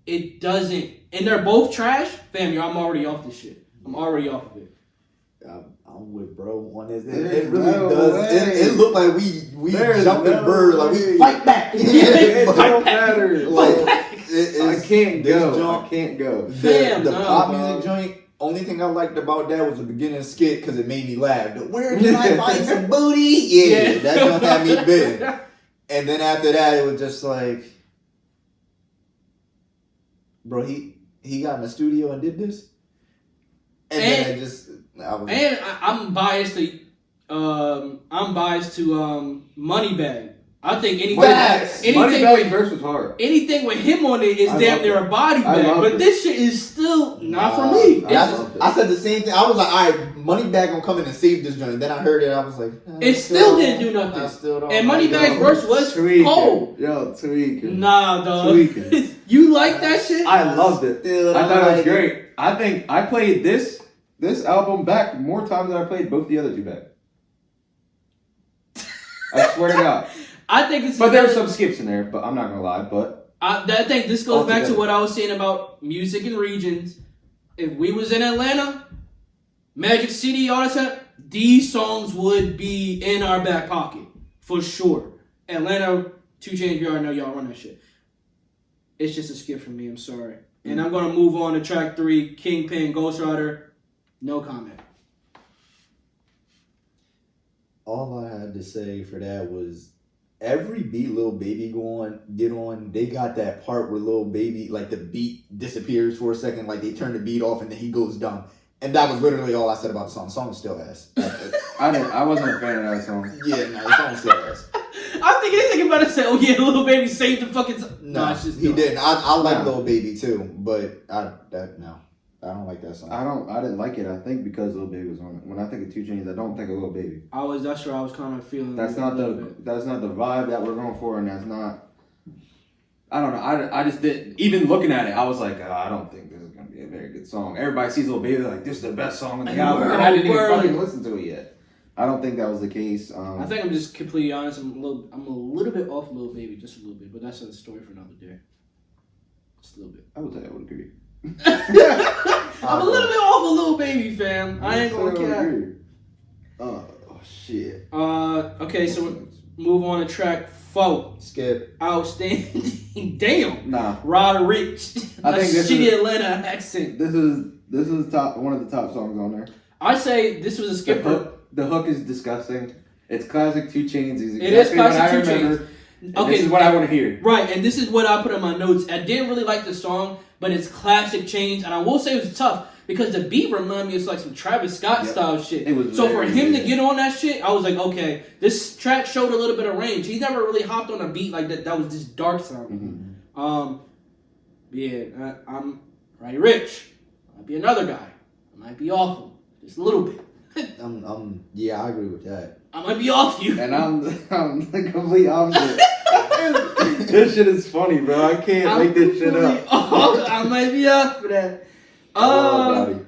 it doesn't. And they're both trash. Fam, I'm already off this shit. I'm already off of it. I'm with bro on this. It really does. It looked like we jumped the bird. Like we fight back. Fight back. I can't go. Fam, the pop music joint. Only thing I liked about that was the beginning skit because it made me laugh. Where can I find some booty? Yeah, that don't have me big. And then after that, it was just like, bro, he got in the studio and did this, and then I'm biased to Moneybag. I think anything Moneybag's verse was hard. Anything with him on it is damn near a body bag. But this shit is still not for me. I said the same thing. I was like, all right, Moneybag gonna come in and save this joint. Then I heard it. I was like, it still didn't do nothing. I still don't. And Moneybag's verse was cold. Tweaking. Nah, dog. You like that shit? I loved it. I thought it was great. I think I played this album back more times than I played both the other 2 back. I swear to God. I think it's. But there's some skips in there, but I'm not gonna lie. But I think this goes back to what I was saying about music and regions. If we was in Atlanta, Magic City, all that stuff, these songs would be in our back pocket for sure. Atlanta, 2 Chainz, you already know y'all run that shit. It's just a skip for me. I'm sorry, and I'm gonna move on to track 3, Kingpin, Ghost Rider. No comment. All I had to say for that was every beat Lil Baby get on, they got that part where Lil Baby, like the beat disappears for a second, like they turn the beat off and then he goes dumb. And that was literally all I said about the song. The song was still ass. I wasn't a fan of that song. Yeah, no, the song was still ass. I think anything about to say, oh yeah, Lil Baby saved the fucking song. No, it's just he didn't. I like Lil Baby too, but I don't like that song. I didn't like it. I think because Lil Baby was on it. When I think of 2 Chainz, I don't think of Lil Baby. That's where I was kind of feeling. That's not the vibe that we're going for, and that's not. I don't know. I just didn't. Even looking at it, I was like, I don't think this is gonna be a very good song. Everybody sees Lil Baby like this is the best song on the album, and I didn't even fucking listen to it yet. I don't think that was the case. I think I'm just completely honest. I'm a little bit off Lil Baby, just a little bit, but that's a story for another day. Just a little bit. I would say I would agree. I'm a little bit off a Lil Baby, fam. I ain't gonna care. Oh shit. Okay, so move on to track 4. Skip. Outstanding. Damn. Nah. Rod Rich. I think this shitty is- Atlanta accent. This is one of the top songs on there. I say this was a skip. The hook is disgusting. It's classic 2 Chainz. It is classic 2 Chainz. Okay, this is what I want to hear. Right, and this is what I put in my notes. I didn't really like the song, but it's classic Chainz, and I will say it was tough because the beat reminded me of like some Travis Scott style shit. It was so for him good. to get on that shit, I was like, okay, this track showed a little bit of range. He never really hopped on a beat like that. That was just dark sound. Mm-hmm. Yeah, I'm right. Rich might be another guy. I might be awful, just a little bit. Yeah, I agree with that. I might be off you. And I'm the complete opposite. This shit is funny, bro. I can't make this shit up. I might be off for that. I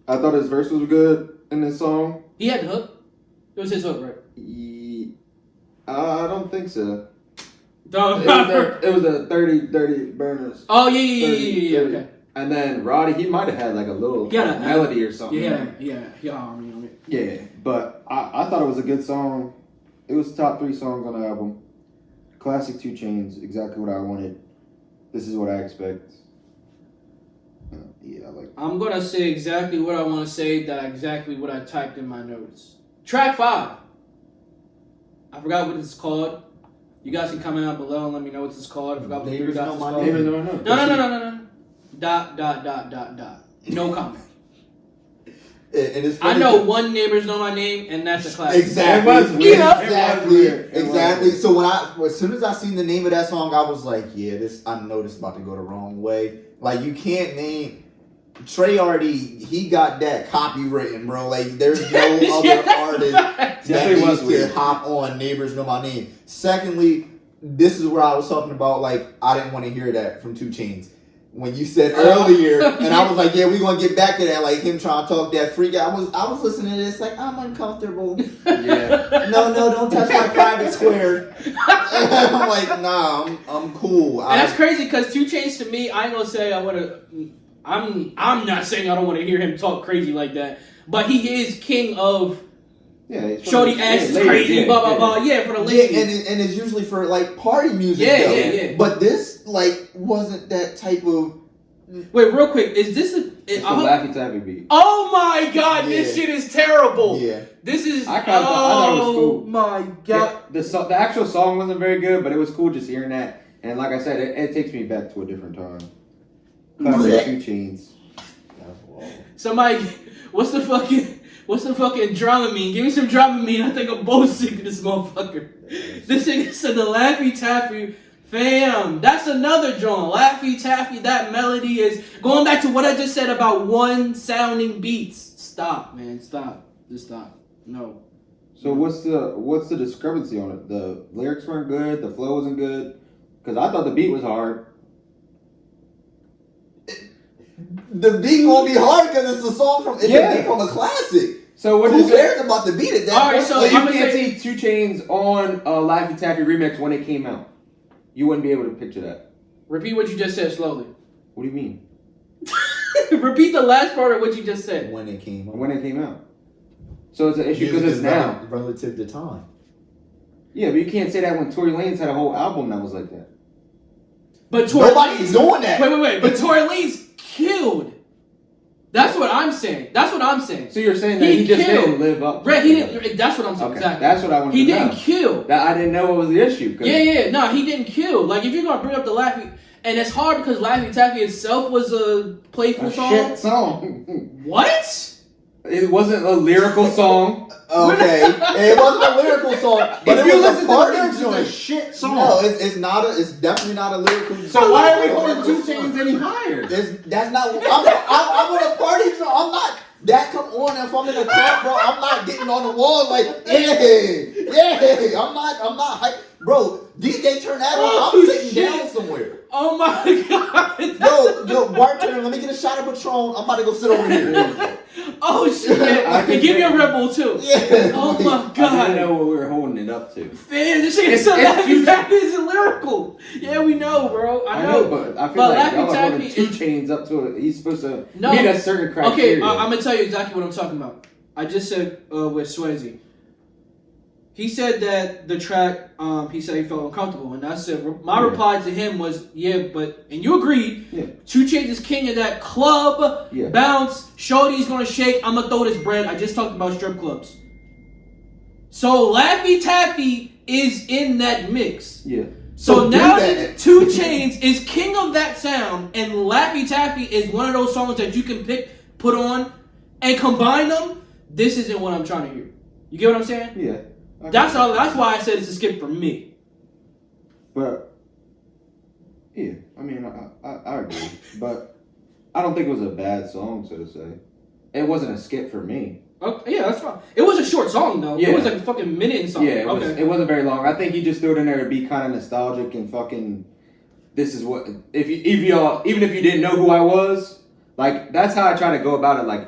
thought his verse was good in this song. He had the hook. It was his hook, right? I don't think so. Don't It was a 30 burners. Oh yeah. Okay. And then Roddy, he might have had like a little melody or something. Yeah. But I thought it was a good song. It was top 3 songs on the album. Classic 2 Chainz, exactly what I wanted. This is what I expect. I like. I'm gonna say exactly what I want to say. That exactly what I typed in my notes. Track 5. I forgot what it's called. You guys can comment down below and let me know what it's called. I forgot what the 3 dots is called. No. Dot. No comment. And it's I know one neighbors know my name, and that's a classic. Exactly. It was weird. Exactly. So as soon as I seen the name of that song, I was like, yeah, I know this is about to go the wrong way. Like, you can't name Trey he got that copywritten, bro. Like, there's no other artist that needs to hop on Neighbors Know My Name. Secondly, this is where I was talking about, like, I didn't want to hear that from 2 Chainz. When you said earlier, and I was like, yeah, we're going to get back to that, like him trying to talk that freak. I was listening to this, like, I'm uncomfortable. Yeah. No, don't touch my private square. I'm like, nah, I'm cool. And that's crazy, because 2 Chainz to me, I ain't going to say I want to... I'm not saying I don't want to hear him talk crazy like that, but he is king of... Shorty ass is crazy, blah, blah, blah. Yeah, for the ladies. Yeah, and it's usually for, like, party music, Yeah. But this, like, wasn't that type of... Wait, real quick. Is this a... It's a Laffy Taffy beat. Oh, my God. This shit is terrible. Yeah. This is... I thought it was cool. Oh, my God. Yeah, the actual song wasn't very good, but it was cool just hearing that. And like I said, it takes me back to a different time. Classic 2 Chainz. Somebody... What's the fucking Dramamine? Give me some Dramamine. I think I'm both sick of this motherfucker. This nigga said the Laffy Taffy. Fam, that's another joint. Laffy Taffy, that melody is... Going back to what I just said about one sounding beats. Stop, man. Stop. Just stop. No. So what's the discrepancy on it? The lyrics weren't good. The flow wasn't good. Because I thought the beat was hard. The beat won't be hard because it's a song from a classic. So what Who cares about the beat at that point? Alright, so you can't see 2 Chainz on a Laffy Taffy remix when it came out. You wouldn't be able to picture that. Repeat what you just said slowly. What do you mean? Repeat the last part of what you just said. When it came out. When it came out. So it's an issue because it's now. Relative to time. Yeah, but you can't say that when Tory Lanez had a whole album that was like that. But Tory Nobody's doing that. Wait. But Tory Lanez killed. That's what I'm saying. So you're saying that he just didn't live up to he didn't. That's what I'm saying. Okay, exactly. that's what I want to know. He didn't kill. That I didn't know what was the issue. Yeah. No, he didn't kill. Like, if you're going to bring up the Laffy... And it's hard because Laffy Taffy itself was a playful song. Shit song. What? It wasn't a lyrical song. Okay, it wasn't a lyrical song, but if it you was listen a party to the lyrics, joint. it's a shit song. No, it's not. It's definitely not a lyrical. So why are we holding 2 Chainz any higher? That's not. I'm on a party joint. I'm not. That come on if I'm in a club, bro. I'm not getting on the wall like, yeah. I'm not hype, bro. DJ turn that on. I'm sitting down somewhere. Oh my god. Yo, bartender, let me get a shot of Patron. I'm about to go sit over here. Oh shit. And give me a Red Bull too. Yeah. Oh my I god. didn't know what we were holding it up to. Man, this shit is so that is lyrical. Yeah, we know, bro. I know. But I feel But like y'all Laffy are holding Taffy 2 is- Chainz up to it. He's supposed to No. meet a certain criteria. Okay, I'm gonna tell you exactly what I'm talking about. I just said with Swayze. He said that the track, he said he felt uncomfortable, and I said my reply to him was, yeah, but and you agreed. Yeah. 2 Chainz is king of that club bounce. Shorty's gonna shake. I'm gonna throw this bread. I just talked about strip clubs. So Laffy Taffy is in that mix. Yeah. So do now that. 2 Chainz is king of that sound, and Laffy Taffy is one of those songs that you can put on, and combine them. This isn't what I'm trying to hear. You get what I'm saying? Yeah. That's why I said it's a skip for me. But yeah, I mean, I agree, but I don't think it was a bad song, so to say. It wasn't a skip for me. Okay, yeah, that's fine. It was a short song though. Yeah. It was like a fucking minute and something. Yeah, it wasn't very long. I think he just threw it in there to be kind of nostalgic and fucking. This is what even if you didn't know who I was, like that's how I try to go about it. Like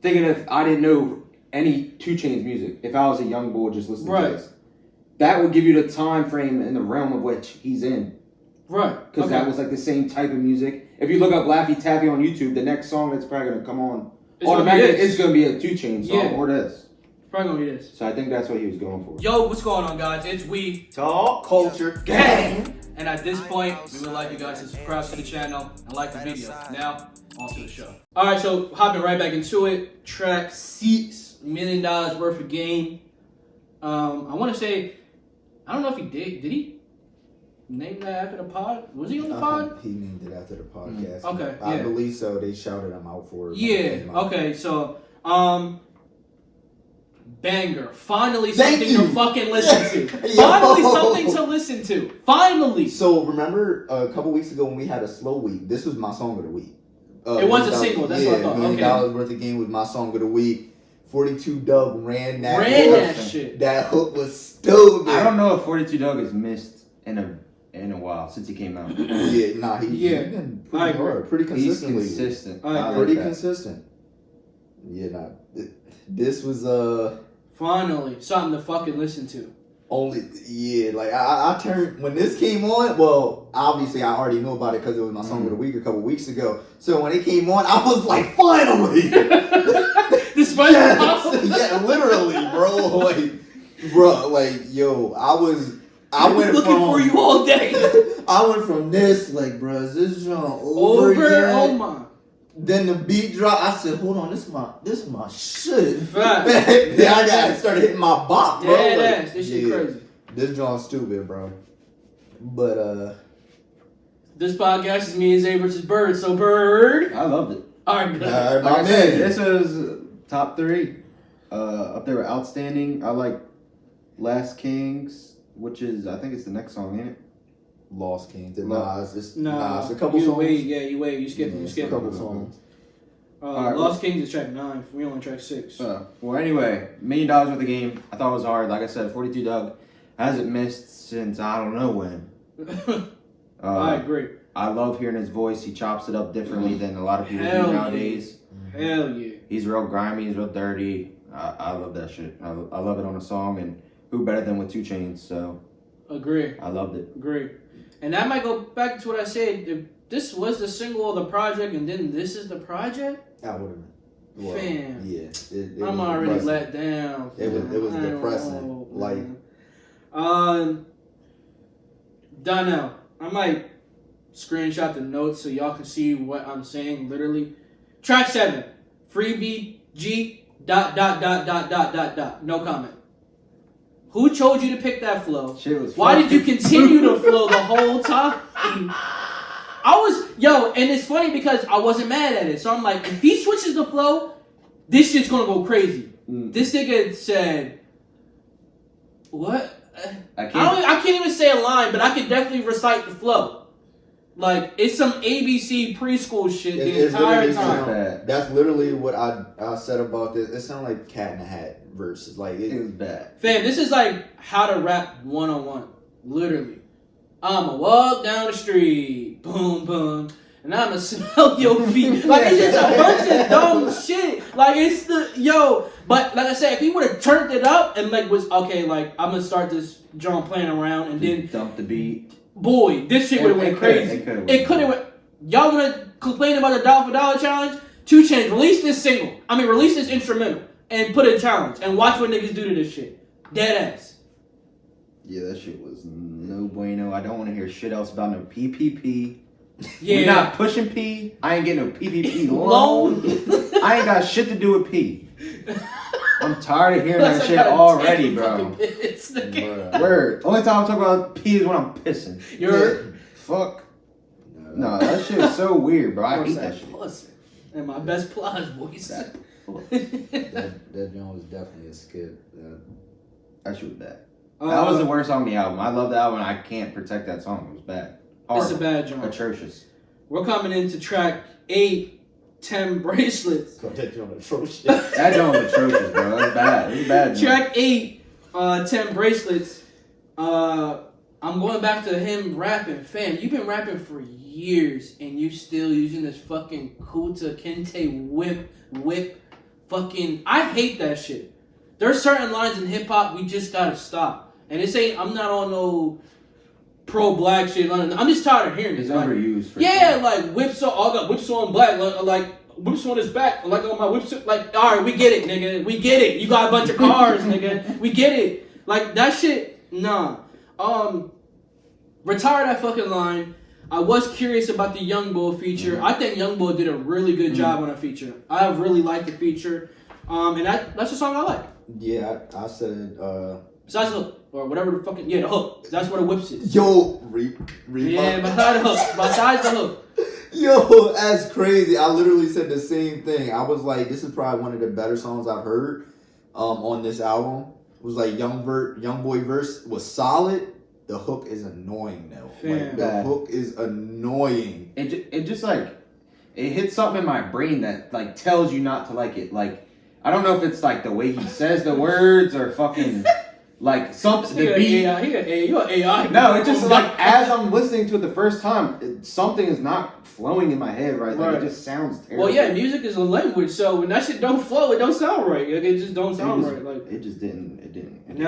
thinking if I didn't know any 2 Chainz music, if I was a young boy just listening to this, that would give you the time frame and the realm of which he's in. Right. Because that was like the same type of music. If you look up Laffy Taffy on YouTube, the next song that's probably gonna come on automatically it's gonna be a 2 Chainz song or this. Probably gonna be this. So I think that's what he was going for. Yo, what's going on, guys? It's We Talk Culture Gang. And at this point, we would like you guys to subscribe to the channel and like the video. Now, on to the show. All right, so hopping right back into it. Track 6. $1 million worth of game. I want to say, I don't know if he did. Did he name that after the pod? Was he on the pod? He named it after the podcast. Okay, I yeah. believe so. They shouted him out for it. Yeah. Okay. So, banger. Finally, something to fucking listen to. Finally, something to listen to. Finally. So remember a couple weeks ago when we had a slow week? This was my song of the week. It was a single. That's what I thought. $1 million Okay. worth of game was my song of the week. 42 Doug ran that shit. That hook was stupid. I don't know if 42 Doug has missed in a while since he came out. He's been I pretty agree. hard, pretty He's consistently. consistent. Pretty consistent. Yeah, this was Finally, something to fucking listen to. like I turned when this came on. Well, obviously I already knew about it because it was my song of the week a couple weeks ago. So when it came on, I was like, finally. Despite yeah, literally, bro. Like, yo, I went looking for you all day. I went from this, like, bro, is this genre over yet? Oh my. Then the beat dropped. I said, hold on, this is my shit. Fact. Then I started hitting my bop, bro. Yeah, this shit crazy. This genre stupid, bro. But This podcast is me and Zay versus Bird. So Bird. I loved it. All right, good. my Like I said, man. this was top 3. Up there with Outstanding. I like Last Kings, which is, I think it's the next song, ain't it? Lost Kings. It's Nah, a couple you songs. wait. You skipped. A couple songs. Alright, Lost Kings is track 9. We on track 6. Well, anyway, $1 million worth of game. I thought it was hard. Like I said, 42 Doug hasn't missed since I don't know when. I agree. I love hearing his voice. He chops it up differently than a lot of people Hell do nowadays. Hell yeah. He's real grimy. He's real dirty. I love that shit. I love it on a song, and who better than with 2 Chainz? So Agree. I loved it. Agree. And that might go back to what I said. If this was the single of the project, and then this is the project, I would have been. Well, fam. yeah. It I'm was already depressing. let down. It was I don't depressing. know, Like, man. Donnell, I might screenshot the notes so y'all can see what I'm saying. Literally, track 7, Freebie G. ... No comment. Who told you to pick that flow? Shit was Why did you fucking- continue to flow the whole time? And it's funny because I wasn't mad at it. So I'm like, if he switches the flow, this shit's gonna go crazy. This nigga said, what? I can't even say a line, but I can definitely recite the flow. Like, it's some ABC preschool shit the entire time. That's literally what I said about this. It sounded like Cat in the Hat verses. Like, It was bad. Fam, this is like how to rap 101. Literally. I'ma walk down the street, boom, boom, and I'ma smell your feet. Like, it's just a bunch of dumb shit. Like, it's but like I said, if he would have turned it up and like was okay, like I'm gonna start this drum playing around and then dump the beat. Boy, this shit would have went crazy. It could have. Y'all wanna complain about the dollar for dollar challenge? 2 Chainz, release this single. Release this instrumental and put a challenge and watch what niggas do to this shit. Dead ass. Yeah, that shit was no bueno. I don't want to hear shit else about no PPP. Yeah. We're not pushing P. I ain't getting no PPP loan. I ain't got shit to do with P. I'm tired of hearing that shit already, bro. Word. Only time I'm talking about P is when I'm pissing. Fuck. No, that shit is so weird, bro. I hate that shit. And my best plies voice. That joint was definitely a skip. That shit was bad. That was the worst song on the album. I love the album. I can't protect that song. It was bad. It's a bad joint. Atrocious. We're coming into track 8, 10 bracelets. That joint was atrocious. That joint was atrocious, bro. It was bad. It was bad. Track 8, 10 bracelets. I'm going back to him rapping. Fam, you've been rapping for years and you still using this fucking Kuta Kente whip fucking. I hate that shit. There's certain lines in hip hop we just gotta stop. And this ain't. I'm not on no pro black shit. I'm just tired of hearing this. It's overused. For sure. Like whips on. I got whips on black. Like whips on his back. Like on my whips. Like all right, we get it, nigga. We get it. You got a bunch of cars, nigga. We get it. Like that shit. Nah. Retire that fucking line. I was curious about the Young Bull feature. I think Young Bull did a really good job on a feature. I really liked the feature. And that's the song I like. Yeah, I said besides the hook. Or whatever the fucking the hook. That's where the whips is. Yo, yeah, besides the hook. Besides the hook. Yo, that's crazy. I literally said the same thing. I was like, this is probably one of the better songs I've heard on this album. It was like Young Boy verse was solid. The hook is annoying though. Like, the hook is annoying. It just like it hits something in my brain that like tells you not to like it. Like I don't know if it's like the way he says the words or fucking like something. The beat. You're an AI. No, it's just like as I'm listening to it the first time, something is not flowing in my head right. Like it just sounds terrible. Well, yeah, music is a language, so when that shit don't flow, it don't sound right. Like, it just don't sound right. Like it just didn't. And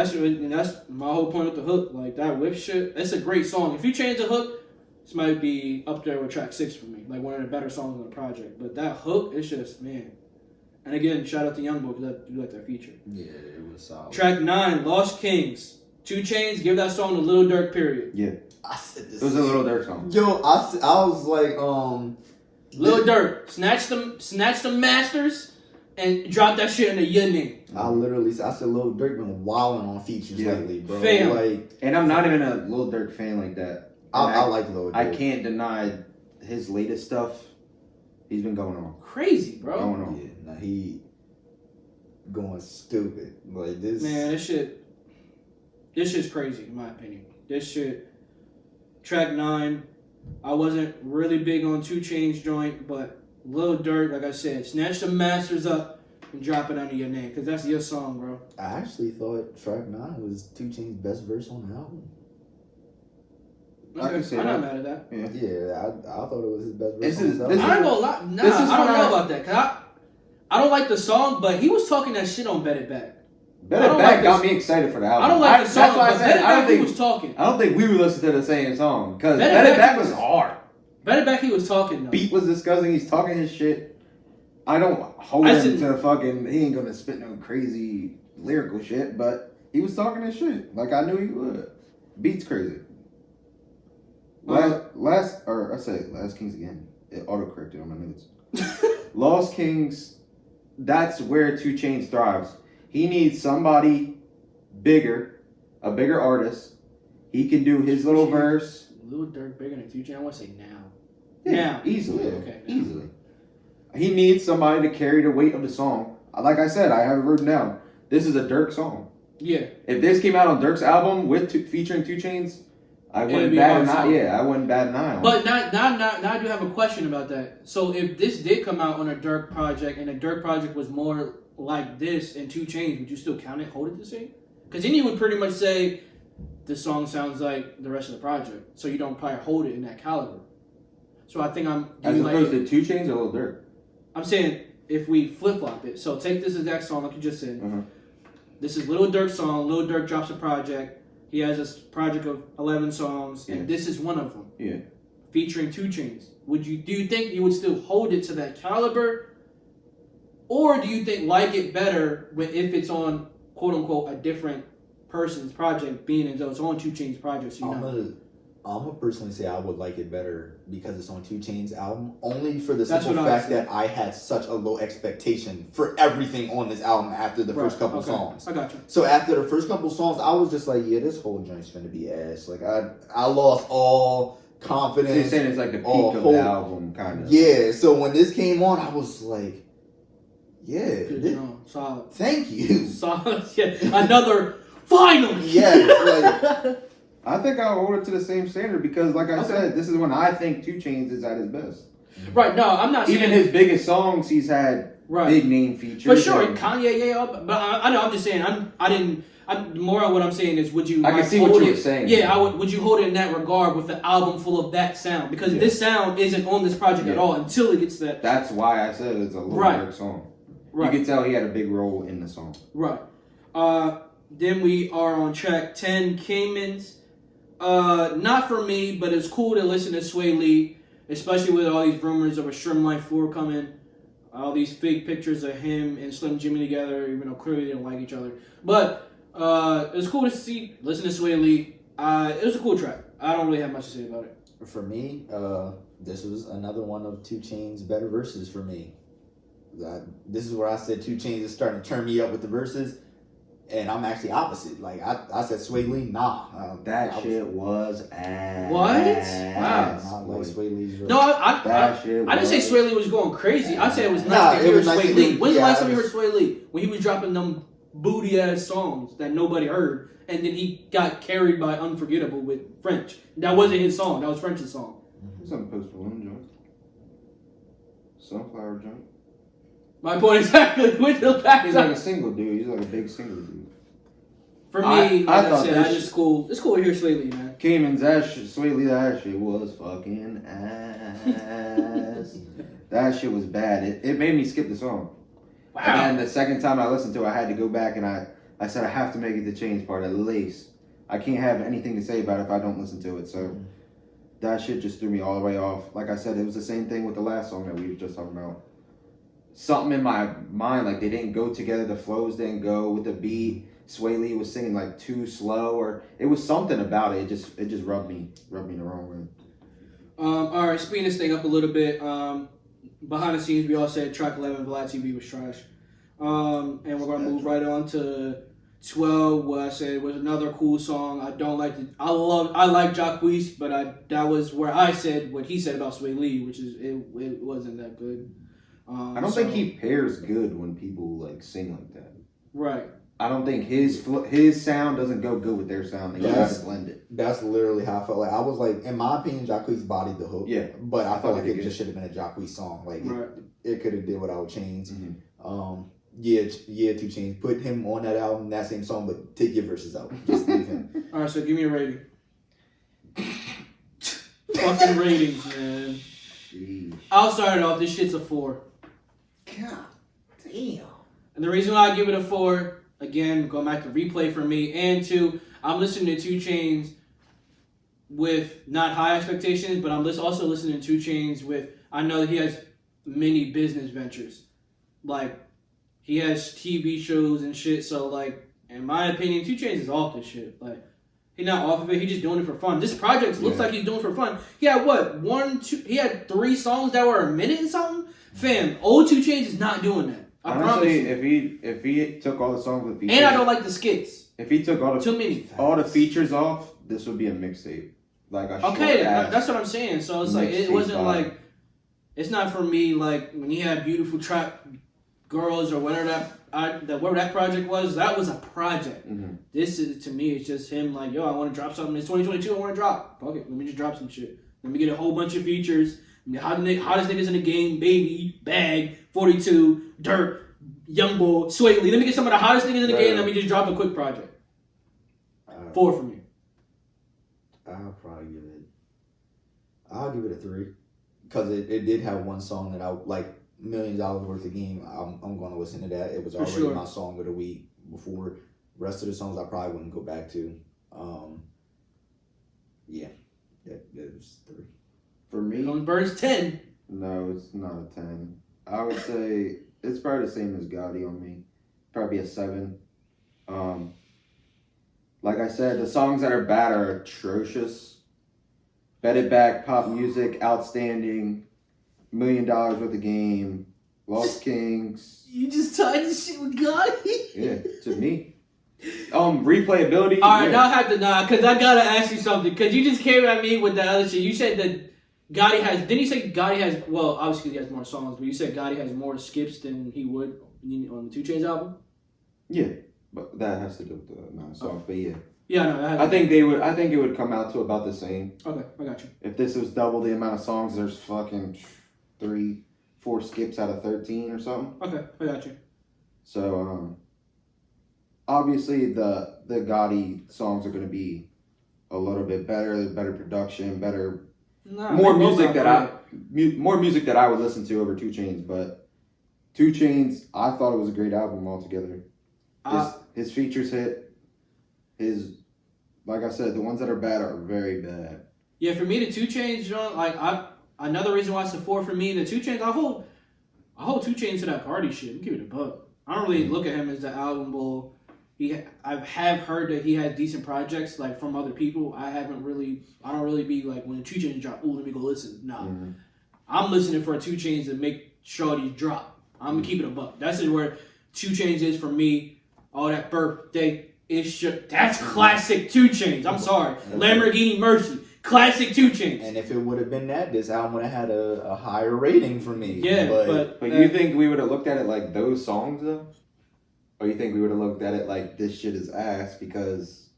that's my whole point with the hook. Like that whip shit. It's a great song. If you change the hook, this might be up there with track 6 for me. Like one of the better songs on the project. But that hook, it's just man. And again, shout out to Young Bull because you like that feature. Yeah, it was solid. Track 9, Lost Kings. 2 Chainz, give that song a Lil Durk period. Yeah. I said this. It was a Lil Durk song. Yo, I was like, Lil Durk, snatch them masters and drop that shit into your name. I literally said, Lil Durk been wilding on features lately, bro. Fam. Like, and I'm not even a Lil Durk fan like that. I like Lil Durk. I can't deny his latest stuff. He's been going on. Crazy, bro. Going on. Yeah, nah, he going stupid. Like this. Man, this shit's crazy in my opinion. This shit. Track 9, I wasn't really big on 2 Chainz joint, but Lil Durk, like I said, snatch the masters up and drop it under your name, because that's your song, bro. I actually thought track 9 was 2 Chainz's best verse on the album. I'm not mad at that. Yeah, I thought it was his best verse on the album. I ain't gonna lie. Nah, I don't know about that, because I don't like the song, but he was talking that shit on Bet It Back. Bet It Back got me excited for the album. I don't like the song, but Bet It Back he was talking. I don't think we would listen to the same song, because Bet It Back was hard. Bet It Back he was talking, though. Beat was disgusting, he's talking his shit. I don't hold him to fucking, he ain't gonna spit no crazy lyrical shit, but he was talking his shit, like I knew he would. Beat's crazy. Last Kings again. It auto-corrected on my notes. Lost Kings, that's where 2 Chainz thrives. He needs somebody bigger, a bigger artist. He can do his little verse. Lil Durk bigger than 2 Chainz? I want to say now. Yeah, now. Easily. Yeah, okay. Now. Easily. He needs somebody to carry the weight of the song. Like I said, I have it written down. This is a Durk song. Yeah. If this came out on Durk's album featuring 2 Chainz, I wouldn't bat an eye. Yeah, I wouldn't bat an eye on. But now I do have a question about that. So if this did come out on a Durk project and the Durk project was more like this and 2 Chainz, would you still count it, hold it the same? Because then you would pretty much say this song sounds like the rest of the project, so you don't probably hold it in that caliber. So I think As opposed to 2 Chainz or Lil Durk? I'm saying if we flip flop it. So take this exact song like you just said. Uh-huh. This is Lil Durk's song. Lil Durk drops a project. He has this project of 11 songs, and this is one of them. Yeah. Featuring 2 Chainz. Do you think you would still hold it to that caliber, or do you think like it better if it's on quote unquote a different person's project, being as though it's on 2 Chainz projects? I'm gonna personally say I would like it better because it's on 2 Chainz album, only for the That's simple what I fact that I had such a low expectation for everything on this album after the first couple songs. I got you. So after the first couple songs, I was just like, yeah, this whole joint's finna be ass. Like I lost all confidence. So you're saying it's like the peak of the album, kind of. Yeah. So when this came on, I was like, yeah, Solid. Thank you. Solid. Yeah. Another finally. Yeah. I think I'll hold it to the same standard because, like I said, this is when I think 2 Chainz is at his best. Right. No, I'm not saying even his biggest songs. He's had big name features. For sure, Kanye, yeah. But I know. I'm just saying. More of what I'm saying is, would you? I can see what you're saying. Yeah, would you hold it in that regard with an album full of that sound? Because this sound isn't on this project at all until it gets that. That's why I said it's a Lil Durk song. Right. You can tell he had a big role in the song. Right. Then we are on track 10, Caymans. Not for me, but it's cool to listen to Sway Lee, especially with all these rumors of a Shrimp Life 4 coming. All these fake pictures of him and Slim Jimmy together, even though clearly they don't like each other. But it was cool to listen to Sway Lee. It was a cool track. I don't really have much to say about it. For me, this was another one of 2 Chainz better verses for me. This is where I said 2 Chainz is starting to turn me up with the verses. And I'm actually opposite. Like I said, Sway Lee, nah. That shit was ass. What? Wow. I like Sway Lee's. No, I didn't say Sway Lee was going crazy. I said it was nice to hear Sway Lee. When's the last time you heard Sway Lee? When he was dropping them booty ass songs that nobody heard, and then he got carried by Unforgettable with French. That wasn't his song. That was French's song. Some Post Malone joint. Sunflower joint. My point exactly. With the back. He's like a single dude. He's like a big single dude. For me, like I said, it's cool. It's cool to hear Sway Lee, man. Cayman's Sway Lee, that shit was fucking ass. That shit was bad. It made me skip the song. Wow. And then the second time I listened to it, I had to go back and I said I have to make it the Chainz part at least. I can't have anything to say about it if I don't listen to it. So that shit just threw me all the way off. Like I said, it was the same thing with the last song that we were just talking about. Something in my mind, like they didn't go together. The flows didn't go with the beat. Sway Lee was singing like too slow, or it was something about it. It just rubbed me the wrong way. All right, speeding this thing up a little bit. Behind the scenes, we all said track 11, Vlad TV was trash. And we're gonna move right on to 12, where I said was another cool song. I don't like it. I like Jacquees, but that was where I said what he said about Sway Lee, which is it wasn't that good. I don't think he pairs good when people like sing like that. Right. I don't think his sound doesn't go good with their sound. They gotta blend it. That's literally how I felt. Like I was like, in my opinion, Jacquees bodied the hook. Yeah, but I felt like it just should have been a Jacquees song. Like right. it could have did without Chainz. Mm-hmm. Yeah, 2 Chainz. Put him on that album, that same song, but take your verses out. Just leave him. All right, so give me a rating. Fucking ratings, man. Jeez. I'll start it off. This shit's a 4. God damn. And the reason why I give it a 4, again, going back to replay for me, and 2, I'm listening to 2 Chainz with not high expectations, but I'm also listening to 2 Chainz with, I know that he has many business ventures. Like, he has TV shows and shit, so like, in my opinion, 2 Chainz is off this shit. Like, he's not off of it, he's just doing it for fun. This project looks like he's doing it for fun. He had what, 1, 2, he had 3 songs that were a minute and something? Fam, old 2 Chainz is not doing that. I promise you. if he took all the songs with features, and I don't like the skits. If he took all the features off, this would be a mixtape. Like a that's what I'm saying. So it's like it wasn't like it's not for me. Like when he had Beautiful Trap Girls or whatever whatever that project was, that was a project. Mm-hmm. This is to me, it's just him like, yo, I want to drop something. It's 2022. I want to drop. Okay, let me just drop some shit. Let me get a whole bunch of features. Hottest niggas in the game, Baby, Bag, 42, Dirt, Youngboy, Sway Lee. Let me get some of the hottest niggas in the game. Let me just drop a quick project. 4 for me. I'll give it a 3. Because it did have one song that I like, $1 Million Worth of Game. I'm going to listen to that. It was For already sure. my song of the week before. Rest of the songs I probably wouldn't go back to. Yeah, that was 3. For me, On Bird's 10. no, it's not a 10. I would say it's probably the same as Gotti on me. Probably a 7. Like I said, the songs that are bad are atrocious. Bet It Back, Pop Music, Outstanding, $1 Million Worth of Game, Lost Kings. You just tied this shit with Gotti? Yeah, to me. Replayability. All right, yeah. now I have to because I gotta ask you something. Because you just came at me with that other shit. You said that Gotti has. Didn't you say Gotti has? Well, obviously he has more songs, but you said Gotti has more skips than he would on the 2 Chainz album. Yeah, but that has to do with the amount of songs. But yeah, Yeah, no, I think it would come out to about the same. Okay, I got you. If this was double the amount of songs, there's fucking 3-4 skips out of 13 or something. Okay, I got you. So obviously the Gotti songs are going to be a little bit better production, more music that I would listen to over 2 Chainz. But 2 Chainz, I thought it was a great album altogether. His features hit. Like I said, the ones that are bad are very bad. Yeah, for me, the 2 Chainz, you know, like another reason why it's a 4 for me. The 2 Chainz, I hold 2 Chainz to that party shit. I'll give it a buck. I don't really look at him as the album bull. I have heard that he has decent projects like from other people. I don't really be like when 2 Chainz drop, ooh, let me go listen. Nah. Mm-hmm. I'm listening for 2 Chainz to make shorties drop. I'm gonna keep it a buck. That's just where 2 Chainz is for me. All that birthday that's classic 2 Chainz. I'm sorry. Lamborghini Mercy. Classic 2 Chainz. And if it would have been that, this album would have had a higher rating for me. Yeah, but you think we would have looked at it like those songs though? Or you think we would have looked at it like this shit is ass because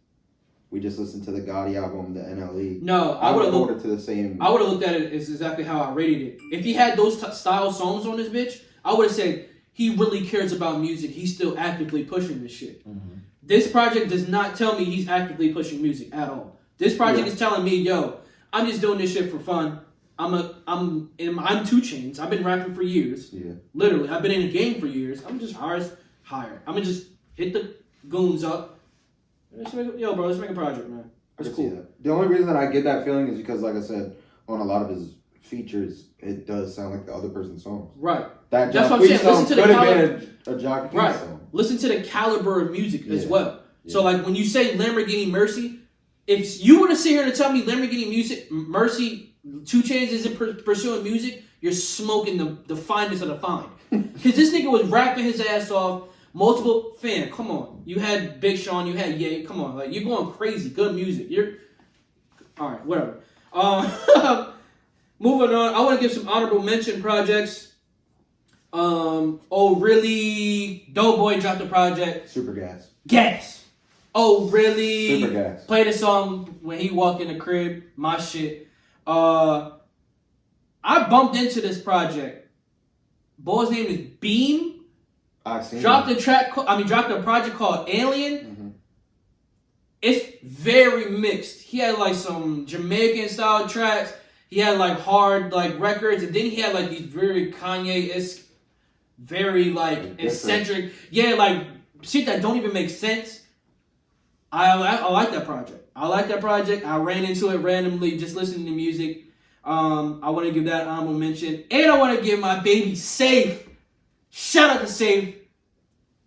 we just listened to the Gotti album, the NLE? No, I would have looked at it to the same. I would have looked at it as exactly how I rated it. If he had those style songs on this bitch, I would have said he really cares about music. He's still actively pushing this shit. Mm-hmm. This project does not tell me he's actively pushing music at all. This project is telling me, yo, I'm just doing this shit for fun. I'm 2 Chainz. I've been rapping for years. Yeah. Literally, I've been in the game for years. I'm just higher. I'm gonna just hit the goons up. Let's make a project, man. That's cool. The only reason that I get that feeling is because, like I said, on a lot of his features, it does sound like the other person's songs. Right. That's what I'm saying. Listen to the caliber. A Jock right. song. Listen to the caliber of music as well. Yeah. So, like when you say Lamborghini Mercy, if you were to sit here and tell me Lamborghini Mercy, 2 Chainz isn't pursuing music, you're smoking the finest of the fine. Because this nigga was rapping his ass off. Multiple come on. You had Big Sean, you had Ye, come on, like you're going crazy. Good music. All right, whatever. Moving on, I want to give some honorable mention projects. Oh really? Doughboy dropped a project. Super Gas. Gas. Oh really? Super Gas. Played a song when he walked in the crib. My shit. I bumped into this project. Boy's name is Beam. Dropped a project called Alien. Mm-hmm. It's very mixed. He had like some Jamaican style tracks. He had like hard like records, and then he had like these very Kanye-esque, very like eccentric, like shit that don't even make sense. I like that project. I ran into it randomly just listening to music. I want to give that honorable mention, and I want to give my baby Safe. Shout out to Safe.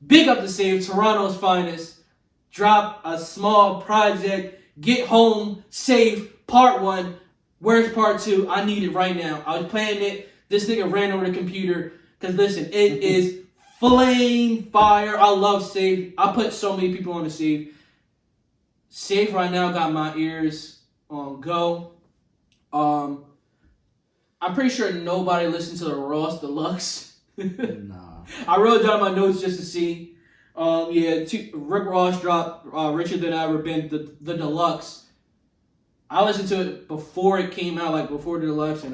Big up to Safe, Toronto's finest. Drop a small project. Get Home, Safe, Part 1. Where's Part 2? I need it right now. I was playing it. This nigga ran over the computer. Because listen, it is flame fire. I love Safe. I put so many people on the Safe. Safe right now got my ears on go. I'm pretty sure nobody listened to the Ross Deluxe. Nah. I wrote down my notes just to see. Rick Ross dropped Richer Than I Ever Been, the Deluxe. I listened to it before it came out, like before the Deluxe, and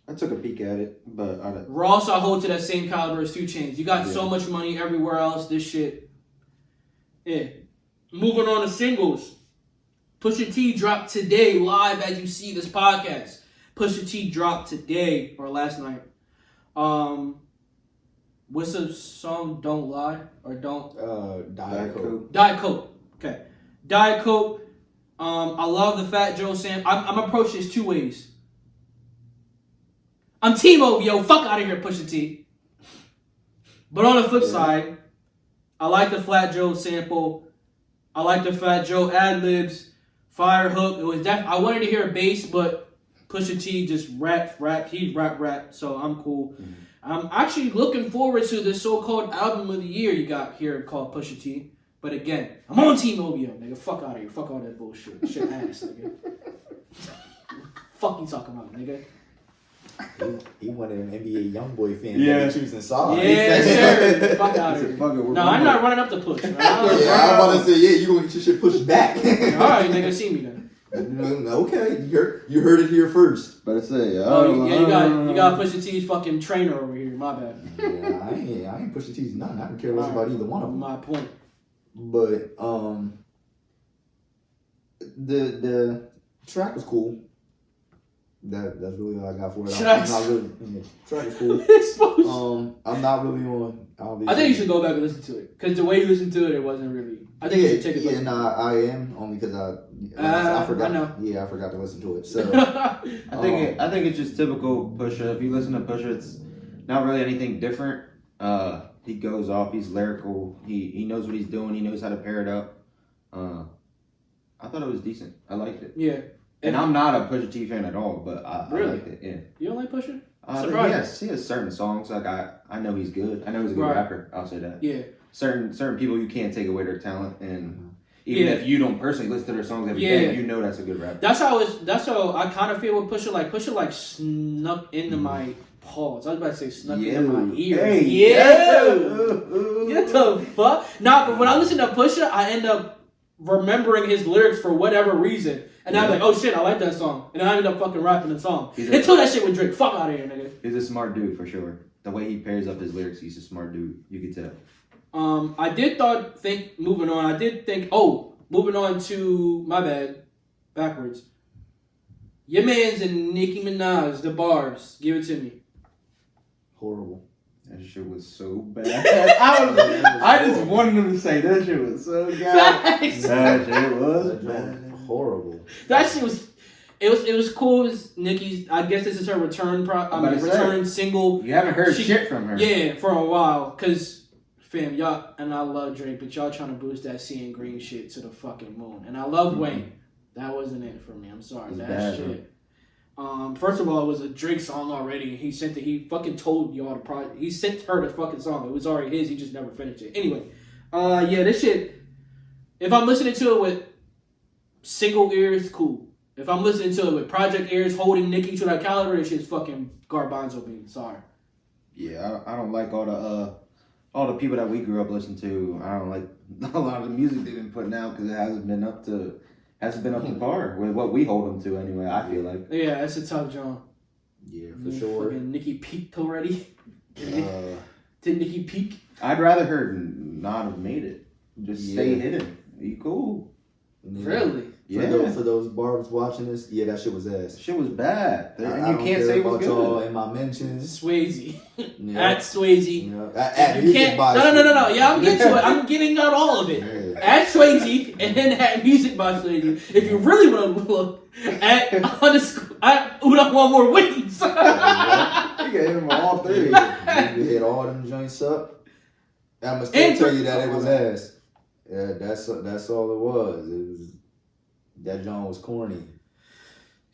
I took a peek at it, but Ross, I hold to that same caliber as 2 Chainz. You got so much money everywhere else, this shit. Yeah. Moving on to singles. Pusha T dropped today, live as you see this podcast. Pusha T dropped today or last night. What's the song? Don't Lie or Don't Diet Coke. Diet Coke. Okay, Diet Coke. I love the Fat Joe sample. I'm approaching this two ways. I'm Team OVO. Fuck out of here, Pusha T. But on the flip side, I like the Fat Joe sample. I like the Fat Joe ad libs. Fire hook. It was I wanted to hear a bass, but Pusha T just rap. He rap. So I'm cool. Mm-hmm. I'm actually looking forward to the so-called album of the year you got here called Pusha T. But again, I'm on Team OVO, nigga. Fuck out of here. Fuck all that bullshit. Shit ass, nigga. Fuck you talking about, nigga. He one of them NBA YoungBoy fans. Yeah. Choosing songs. Yeah, sir. Fuck out of here. No, I'm not running up the push. Right? I want to say, you gonna get your shit pushed back. All right, nigga, see me then. Okay, you heard it here first. But I say, you got Pusha T's fucking trainer over here. My bad. Yeah, I ain't Pusha T's nothing. I don't care less about either one of them. My point. But the track was cool. That's really all I got for it. Track is cool. I'm not really on. I think you should go back and listen to it because the way you listened to it, it wasn't really. I think you should take it. Yeah, I am only because I forgot. I know. Yeah, I forgot to listen to it. So I think it's just typical Pusha. If you listen to Pusha, it's not really anything different. He goes off. He's lyrical. He knows what he's doing. He knows how to pair it up. I thought it was decent. I liked it. Yeah. And I'm not a Pusha T fan at all, but I liked it. Yeah. You don't like Pusha? Yes, he has certain songs. Like I know he's good. I know he's a good rapper. I'll say that. Yeah. Certain people you can't take away their talent, and even if you don't personally listen to their songs every day, you know that's a good rapper. That's how I kind of feel with Pusha. Like Pusha snuck into my pause. I was about to say snuck into my ear. Hey, Get the fuck. Nah, but when I listen to Pusha, I end up remembering his lyrics for whatever reason. And I'm like, oh shit, I like that song. And I ended up fucking rapping the song. Until that shit with Drake. Fuck out of here, nigga. He's a smart dude for sure. The way he pairs up his lyrics, he's a smart dude. You can tell. I did moving on to, my bad, backwards. Your man's and Nicki Minaj, the barbs. Give it to me. Horrible. That shit was so bad. I just wanted him to say that shit was so good. That shit was bad. Horrible. That shit was. It was cool. It was Nicki's. I guess this is her return. Return single. You haven't heard shit from her. Yeah, for a while. Cause, fam, y'all and I love Drake, but y'all trying to boost that Seeing Green shit to the fucking moon. And I love Wayne. That wasn't it for me. I'm sorry. That shit. First of all, it was a Drake song already. He fucking told y'all he sent her the fucking song. It was already his. He just never finished it. Anyway, this shit. If I'm listening to it with single ears, cool. If I'm listening to it with project ears, holding Nicki to that caliber, this shit's fucking garbanzo bean. Sorry. Yeah, I don't like all the people that we grew up listening to. I don't like a lot of the music they've been putting out because it hasn't been up to par with what we hold them to anyway. I feel like. Yeah, that's a tough job. Yeah, for sure. Fucking Nicki peaked already. Did Nicki peak? I'd rather her not have made it. Just stay hidden. Be cool. Yeah. Really? For those barbs watching this, that shit was ass. Shit was bad. And you can't say what's good. In my mentions, Swayze. At Swayze. At music by No. Yeah, I'm getting to it. I'm getting out all of it. Yeah. At Swayze and then at music by Swayze. If you really want to look at Udon Want More Wings. You can hit them all three. You hit all them joints up. I'm gonna still tell you that it was ass. Yeah, that's all it was. That joint was corny.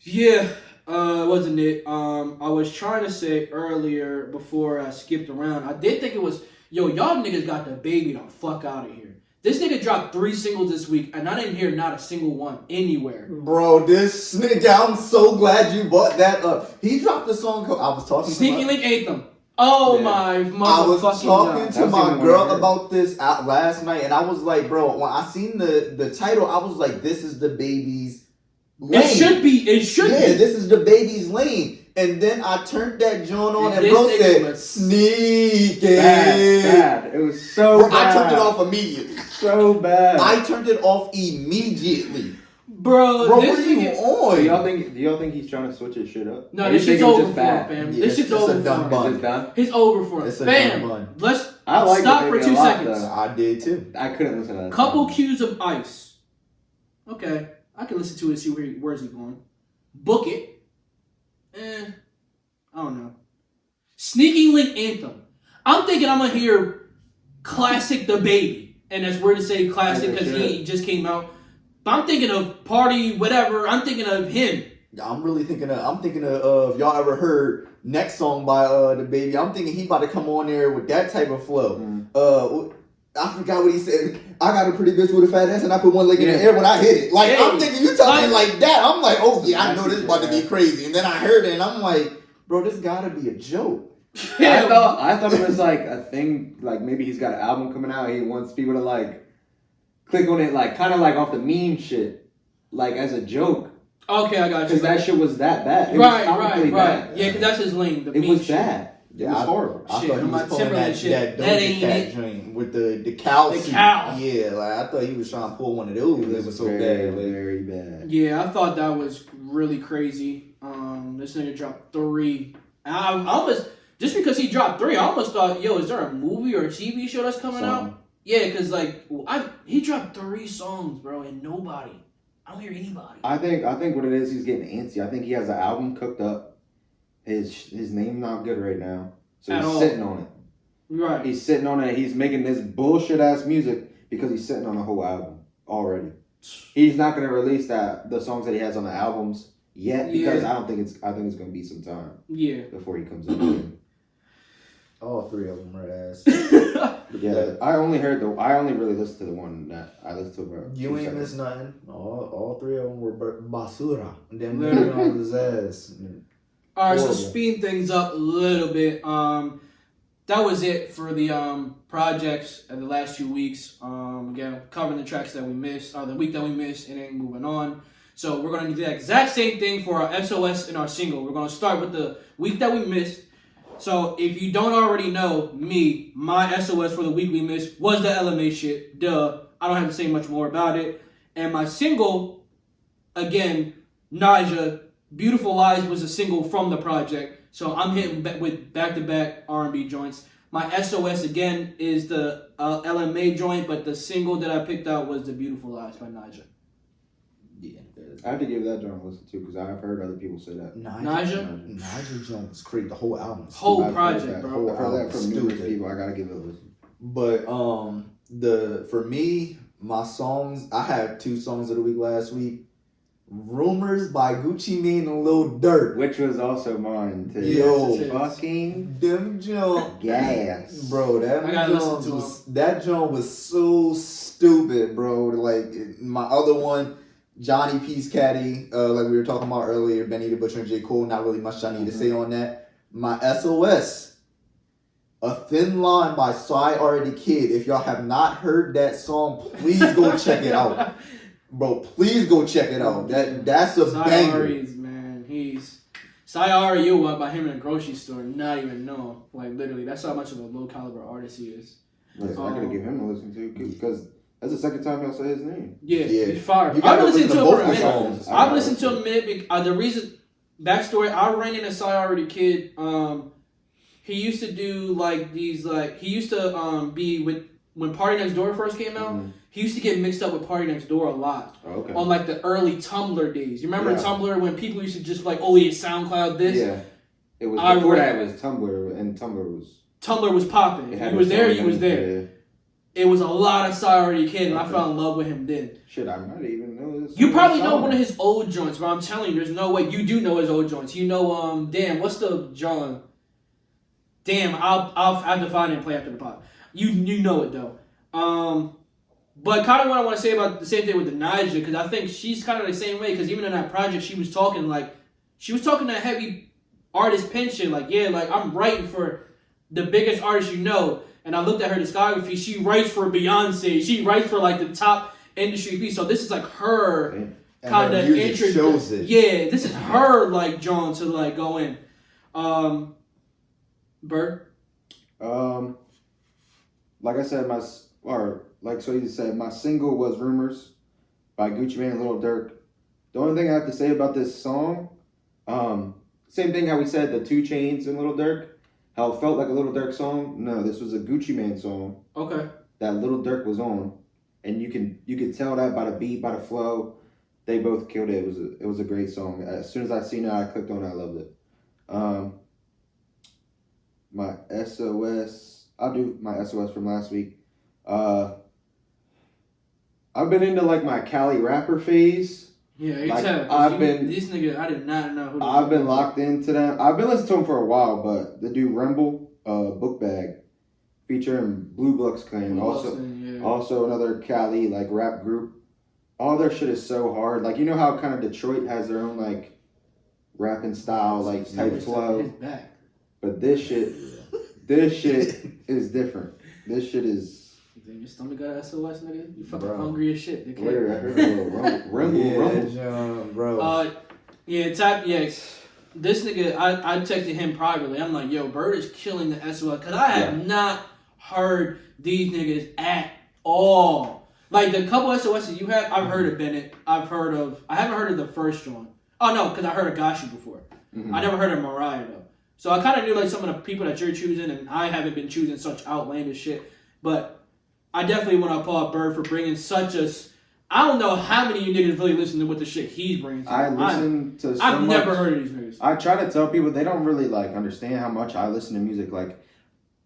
Yeah, wasn't it? I was trying to say earlier before I skipped around. I did think it was, y'all niggas got the baby the fuck out of here. This nigga dropped 3 singles this week, and I didn't hear not a single one anywhere. Bro, this nigga, I'm so glad you brought that up. He dropped the song I was talking Sneaky Link Anthem. Oh my motherfucking God. I was talking to my girl about this last night, and I was like, bro, when I seen the title, I was like, this is the baby's lane. It should be. Yeah, this is the baby's lane. And then I turned that joint on, and bro said, sneaky. Bad. It was so bad. I turned it off immediately. So bad. I turned it off immediately. Bro, Bro, this what are you nigga. on? Do y'all think he's trying to switch his shit up? No, Or this you think shit's it was over just for him, bad? fam. Yeah, This shit's it's over a for done him. bun. Is it done? It's over for him. It's a Fam, done bun. let's I like stop the for baby 2 a lot, seconds. though. I did too. I couldn't listen to that. Couple song. cues of ice. Okay, I can listen to it and see where's he going. Book it. I don't know. Sneaking Link Anthem. I'm thinking I'm gonna hear classic The Baby, and that's weird to say classic because he just came out. But I'm thinking of Party, whatever. I'm thinking of him. I'm really thinking of y'all ever heard next song by the baby? I'm thinking he about to come on there with that type of flow. I forgot what he said. I got a pretty bitch with a fat ass and I put one leg in the air when I hit it. Like, I'm thinking you talking like that. I'm like, oh yeah, I know this about to be crazy. And then I heard it and I'm like, bro, this gotta be a joke. I thought it was like a thing, like maybe he's got an album coming out. He wants people to like click on it, like kind of like off the meme shit, like as a joke. Okay, I got you. Because that shit was that bad. It Right. was bad. Yeah, because that's his lane. The It meme was shit. bad. It was horrible. I Shit, thought he I'm was not pulling Timberland that shit. Doja That ain't Cat it. joint with the cow The suit. cow. Yeah, like I thought he was trying to pull one of those. It was so bad. Like, very bad. Yeah, I thought that was really crazy. This nigga dropped 3. I almost, just because he dropped 3, I almost thought, yo, is there a movie or a TV show that's coming out? Yeah, because like he dropped 3 songs, bro, and nobody. I don't hear anybody. I think what it is, he's getting antsy. I think he has an album cooked up. His name's not good right now, so At he's all. sitting on it. Right. He's sitting on it. He's making this bullshit ass music because he's sitting on a whole album already. He's not gonna release the songs that he has on the albums yet because I think it's gonna be some time. Yeah. Before he comes out. all 3 of them are ass. Yeah, I only really listened to the one that I listened to. About You 2 ain't seconds. missed nothing. All 3 of them were basura. Them Literally. niggas on his ass. All right, so Horrible. speeding things up a little bit. That was it for the projects in the last 2 weeks. Again, covering the tracks that we missed, the week that we missed, and then moving on. So we're gonna do the exact same thing for our SOS and our single. We're gonna start with the week that we missed. So if you don't already know me, my SOS for the week we missed was the LMA shit. Duh. I don't have to say much more about it. And my single, again, Naja, Beautiful Lies was a single from the project. So I'm hitting with back-to-back R&B joints. My SOS, again, is the LMA joint, but the single that I picked out was the Beautiful Lies by Naja. Yeah. I have to give that joint a listen to because I've heard other people say that. Naja Jones was crazy. The whole album. Was Whole I've project, heard that. bro. I've heard that from numerous Stupid. people. I gotta give it a listen. But for me, my songs, I had 2 songs of the week last week. Rumors by Gucci Mane and Lil Durk. Which was also mine too. Yo. Fucking Them Jones. gas. Bro, I gotta listen to that joint was so stupid, bro. Like my other one, Johnny P's Caddy, like we were talking about earlier, Benny the Butcher and J. Cole, not really much I need to say on that. My SOS, A Thin Line by Cy Already Kid. If y'all have not heard that song, please go check it out. Bro, please go check it out. That's a banger. Cyari's, man. Cyari, you walk by him in a grocery store, not even know. Like, literally, that's how much of a low caliber artist he is. Listen, I gotta give him a listen to because that's the second time y'all say his name. Yeah, Yeah. it's fire. You I've gotta been listening to listen to it for a both minute. songs. I've listened to a minute. The reason, backstory, I ran into Cyari the Kid. He used to do like these, like, he used to be with, when Party Next Door first came out, he used to get mixed up with Party Next Door a lot. Oh, okay. On like the early Tumblr days. You remember Yeah. Tumblr when people used to just like, oh yeah, SoundCloud this? Yeah. It was I before read- that it was Tumblr and Tumblr was popping. it If had you was the there, song you was in there. it. It was a lot of Cyari Kid, and I Okay. fell in love with him then. Shit, I might even know this. You probably know song. one of his old joints, but I'm telling you, there's no way. You do know his old joints. You know, damn, what's the John? Damn, I'll have to find it and play after the pod. You know it though. But kind of what I want to say about the same thing with the Naja, because I think she's kind of the same way. Because even in that project, she was talking that heavy artist pen shit. Like, yeah, like I'm writing for the biggest artist you know. And I looked at her discography. She writes for Beyonce. She writes for like the top industry piece. So this is like her And kind her of music shows it. Yeah, this is her like John to like go in. Bird. Like I said, so you said, my single was Rumors by Gucci Mane and Lil Durk. The only thing I have to say about this song, same thing how we said the 2 Chainz and Lil Durk, how it felt like a Lil Durk song. No, this was a Gucci Mane song. Okay. That Lil Durk was on, and you could tell that by the beat, by the flow. They both killed it. It was a great song. As soon as I seen it, I clicked on it. I loved it. My SOS. I'll do my SOS from last week. I've been into like my Cali rapper phase. Yeah, Like, these niggas. I did not know who. I've been locked into them. I've been listening to them for a while, but the dude Remble, Book Bag, featuring Blue Bloods Clan, also another Cali like rap group. All their shit is so hard. Like, you know how kind of Detroit has their own like rapping style, like type flow. But this shit is different. This shit is. Your stomach got SOS, nigga. You fucking hungry as shit. They Later, I heard a little rumble. Bro. This nigga, I texted him privately. I'm like, yo, Bird is killing the SOS because I have not heard these niggas at all. Like the couple SOSs you have, I've heard of Bennett. I haven't heard of the first one. Oh no, because I heard of Gashi before. Mm-hmm. I never heard of Mariah though. So I kind of knew like some of the people that you're choosing, and I haven't been choosing such outlandish shit. But I definitely want to applaud Bird for bringing such a. I don't know how many of you niggas really listen to what the shit he's bringing. I listen to. I've never heard of these niggas. I try to tell people they don't really like understand how much I listen to music. Like,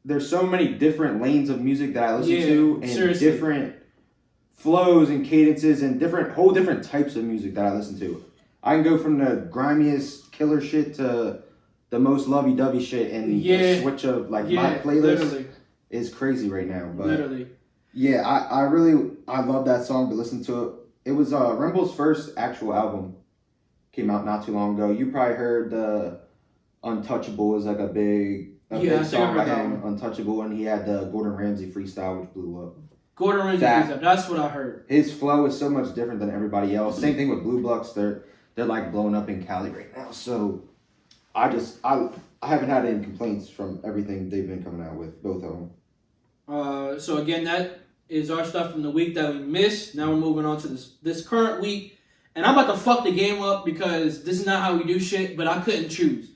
there's so many different lanes of music that I listen to, and different flows and cadences, and whole different types of music that I listen to. I can go from the grimiest killer shit to the most lovey-dovey shit, and the switch of like my playlist is crazy right now. But literally. Yeah, I love that song to listen to it. It was Remble's first actual album. Came out not too long ago. You probably heard Untouchable is like a big song by him, Untouchable, and he had the Gordon Ramsay freestyle which blew up. Gordon Ramsay freestyle, that's what I heard. His flow is so much different than everybody else. Same thing with Blue Bloods. They're like blowing up in Cali right now. So I haven't had any complaints from everything they've been coming out with, both of them. So again, that is our stuff from the week that we missed. Now we're moving on to this current week. And I'm about to fuck the game up because this is not how we do shit, but I couldn't choose.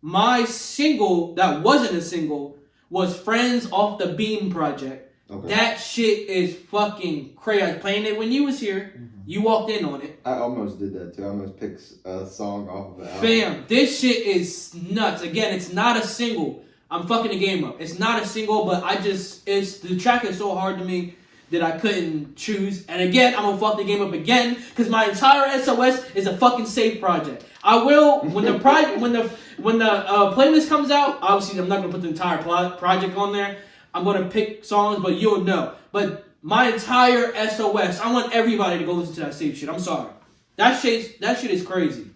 My single that wasn't a single was Friends Off the Beam Project. Okay. That shit is fucking crazy. I was playing it when you was here. Mm-hmm. You walked in on it. I almost did that too. I almost picked a song off of the album. Fam, this shit is nuts. Again, it's not a single. I'm fucking the game up. It's not a single, but the track is so hard to me that I couldn't choose. And again, I'm gonna fuck the game up again because my entire SOS is a fucking safe project. I will when the playlist comes out. Obviously, I'm not gonna put the entire project on there. I'm gonna pick songs, but you'll know. But my entire SOS, I want everybody to go listen to that safe shit. I'm sorry, that shit is crazy.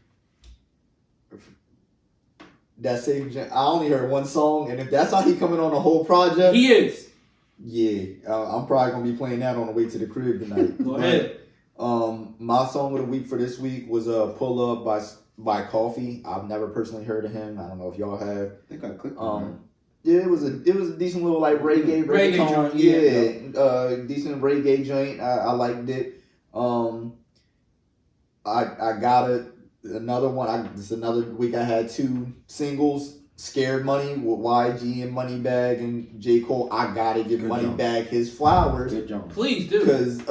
That same I only heard one song, and if that's how he coming on the whole project, he is. Yeah, I'm probably gonna be playing that on the way to the crib tonight. Go ahead. My song of the week for this week was "Pull Up" by Coffee. I've never personally heard of him. I don't know if y'all have. I think I clicked on it. Yeah, it was a decent little like reggae joint. Yeah, decent reggae joint. I liked it. I got it. Another one. This another week. I had 2 singles. Scared Money with YG and Moneybag and J. Cole. I gotta give Moneybag his flowers. Good job. Please do. Because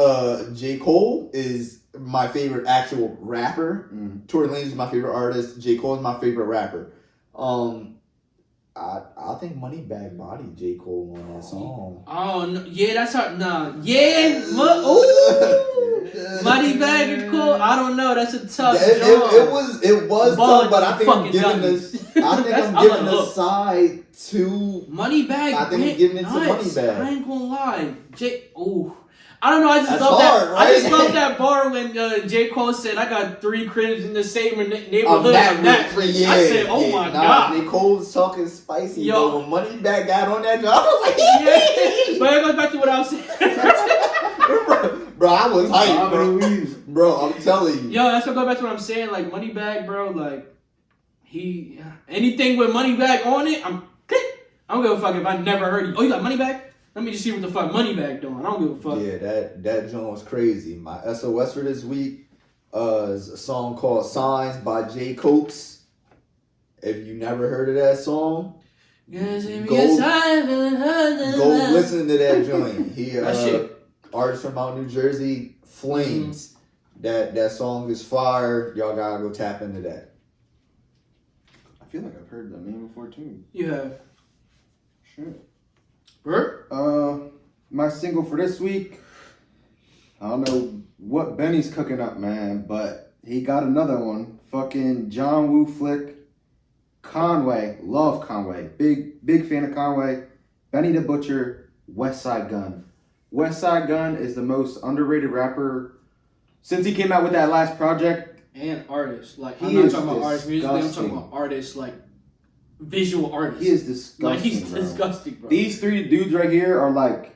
J. Cole is my favorite actual rapper. Tory Lanez is my favorite artist. J. Cole is my favorite rapper. I think Moneybag bodied J. Cole on that song. Oh no, yeah, that's hard. Nah, yeah, ooh, Moneybag is cool. I don't know. That's a tough job. It was tough, but I think I'm giving this. I think I'm giving the side to Moneybag. I think I'm giving it to Moneybag. I ain't gonna lie, I don't know. I just love that. Right? I just love that bar when J. Cole said, "I got 3 cribs in the same neighborhood." I said, "Oh my god." J. Cole's talking spicy. Yo, when Moneybag got on that job, I was like, "Yeah." But it goes back to what I was saying. bro, I was hyped, bro. I'm telling you. Yo, that's what goes back to what I'm saying. Like Moneybag, bro. Like anything with Moneybag on it, I don't give a fuck if I never heard you. Oh, you got Moneybag? Let me just see what the fuck Moneybag doing. I don't give a fuck. Yeah, that joint was crazy. My SOS for this week, a song called Signs by J. Cokes. If you never heard of that song, go listen to that joint. He artist from out New Jersey, Flames. That song is fire. Y'all gotta go tap into that. I feel like I've heard that name before too. You have. Shit. Bert? My single for this week, I don't know what Benny's cooking up, man, but he got another one. Fucking John Woo flick. Conway. Love Conway. Big fan of Conway. Benny the Butcher. West Side Gun. West Side Gun is the most underrated rapper since he came out with that last project. And artist. Like, I'm not talking about artist musically, I'm talking about artists, like, visual artists. He is disgusting. Like, he's bro. disgusting, bro. These three dudes right here are like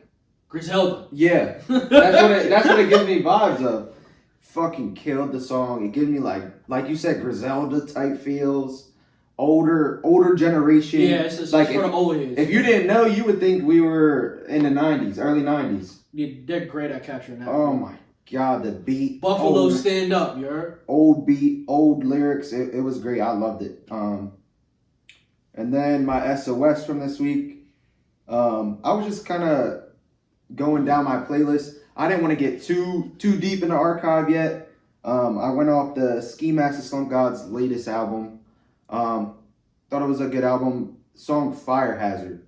Griselda. Yeah. That's what it gives me vibes of. Fucking killed the song. It gives me like you said, Griselda type feels. Older generation. Yeah, it's just like for the old heads. If you didn't know, you would think we were in the 90s, early 90s. Yeah, they're great at capturing that. Oh my God, the beat. Buffalo stand up, you heard? Old beat, old lyrics. It was great. I loved it. And then my SOS from this week. I was just kind of going down my playlist. I didn't want to get too deep in the archive yet. I went off the Ski Master Slump God's latest album. Thought it was a good album. Song Fire Hazard.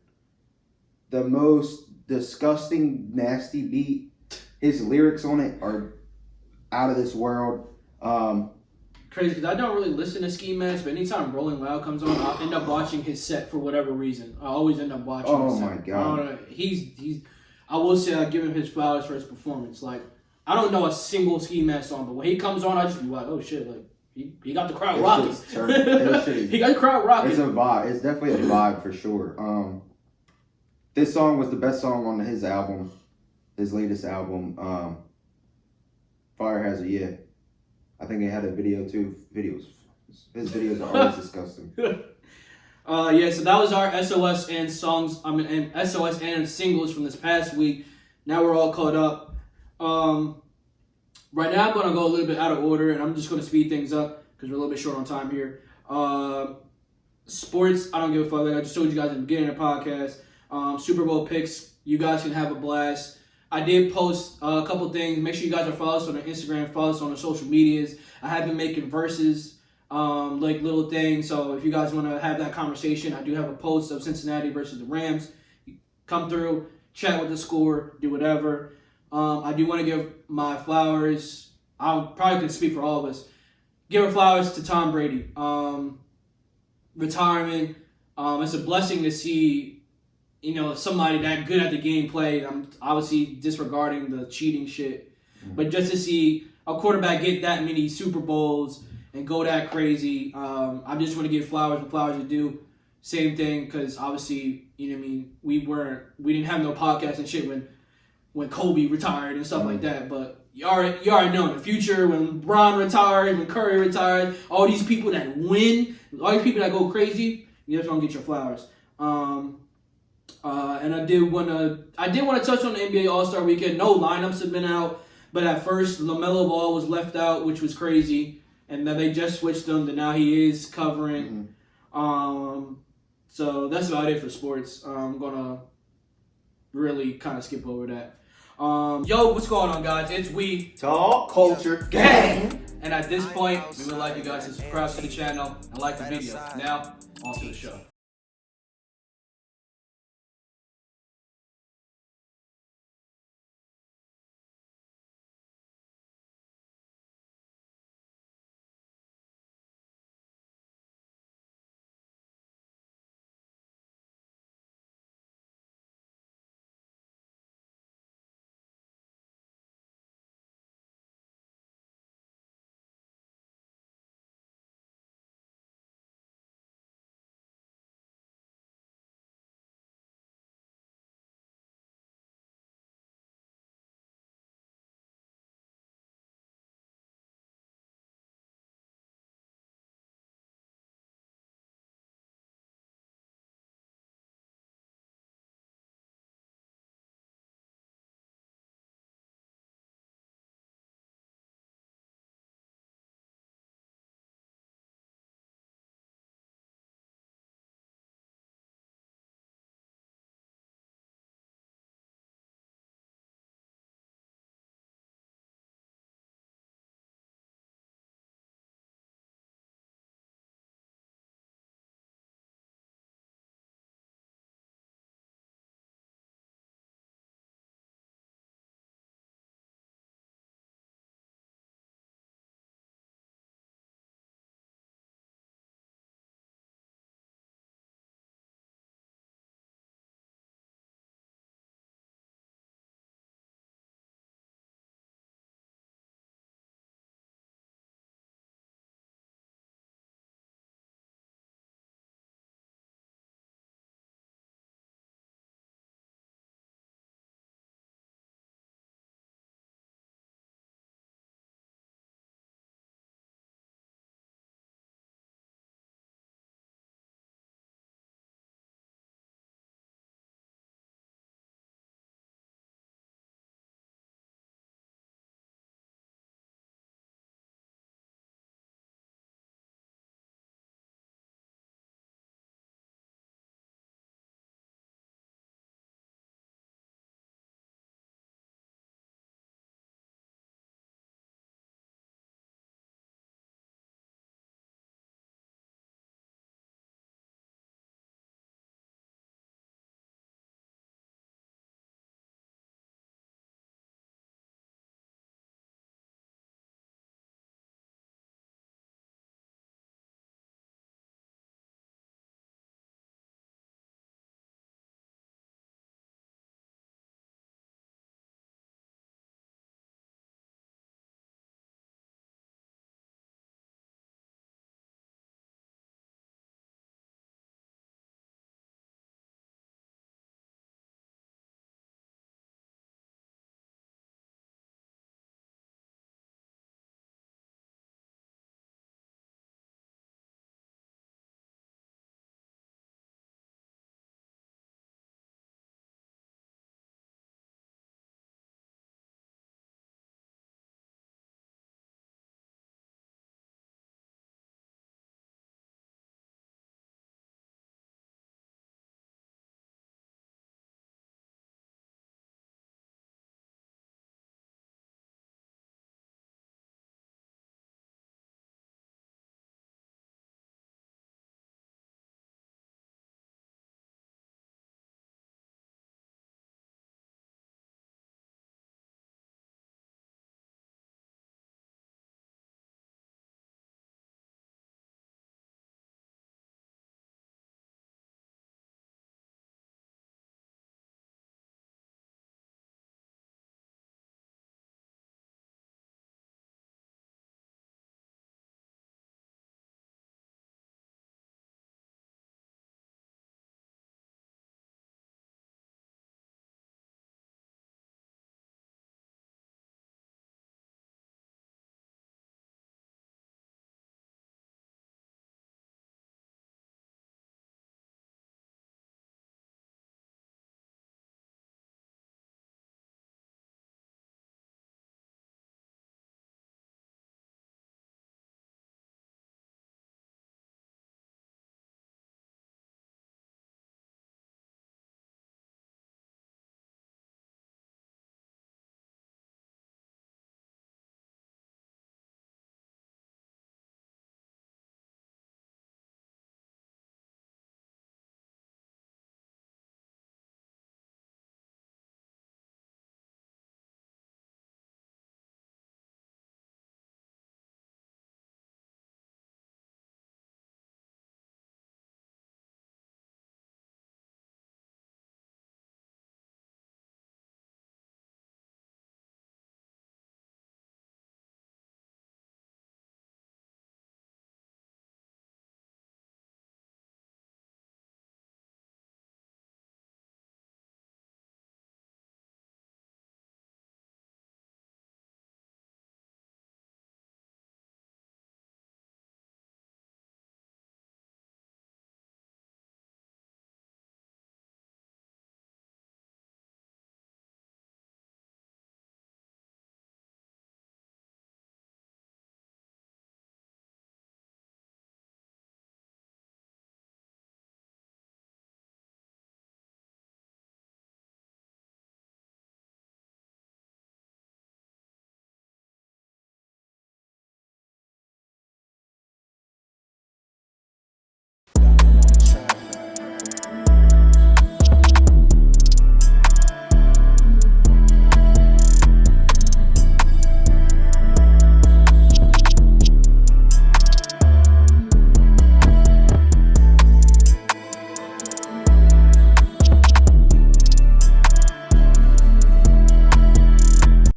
The most disgusting, nasty beat. His lyrics on it are out of this world. Crazy, because I don't really listen to Ski Mask, but anytime Rolling Loud comes on, I'll end up watching his set for whatever reason. I always end up watching his set. Oh my God. I will say I give him his flowers for his performance. Like, I don't know a single Ski Mask song, but when he comes on, I just be like, oh shit, like, he got the crowd rocking. He got the crowd rocking. It's a vibe. It's definitely a vibe for sure. This song was the best song on his album, his latest album. Fire Hazard, yeah. I think it had a video too. His videos are always disgusting. Yeah, so that was our SOS and songs. And SOS and singles from this past week. Now we're all caught up. Right now I'm gonna go a little bit out of order, and I'm just gonna speed things up because we're a little bit short on time here. Sports, I don't give a fuck. Like I just told you guys at the beginning of the podcast. Super Bowl picks, you guys can have a blast. I did post a couple things. Make sure you guys are follow us on our Instagram, follow us on our social medias. I have been making verses, like little things. So if you guys want to have that conversation, I do have a post of Cincinnati versus the Rams. Come through, chat with the score, do whatever. I do want to give my flowers. I probably can speak for all of us. Give our flowers to Tom Brady. Retirement. It's a blessing to see, somebody that good at the game play. I'm obviously disregarding the cheating shit. But just to see a quarterback get that many Super Bowls and go that crazy, I just want to give flowers when flowers are due. Same thing, because obviously, we didn't have no podcast and shit when Kobe retired and stuff like that. But you already know in the future, when LeBron retired, when Curry retired, all these people that win, all these people that go crazy, you just want to get your flowers. And I did want to touch on the NBA All-Star Weekend. No lineups have been out, but at first LaMelo Ball was left out, which was crazy, and then they just switched him to now he is covering. So that's about it for sports. I'm gonna really kind of skip over that. Yo, what's going on, guys? It's We Talk Culture Gang, and at this point, we would like you guys to subscribe to the channel and like the video. Now, on to the show.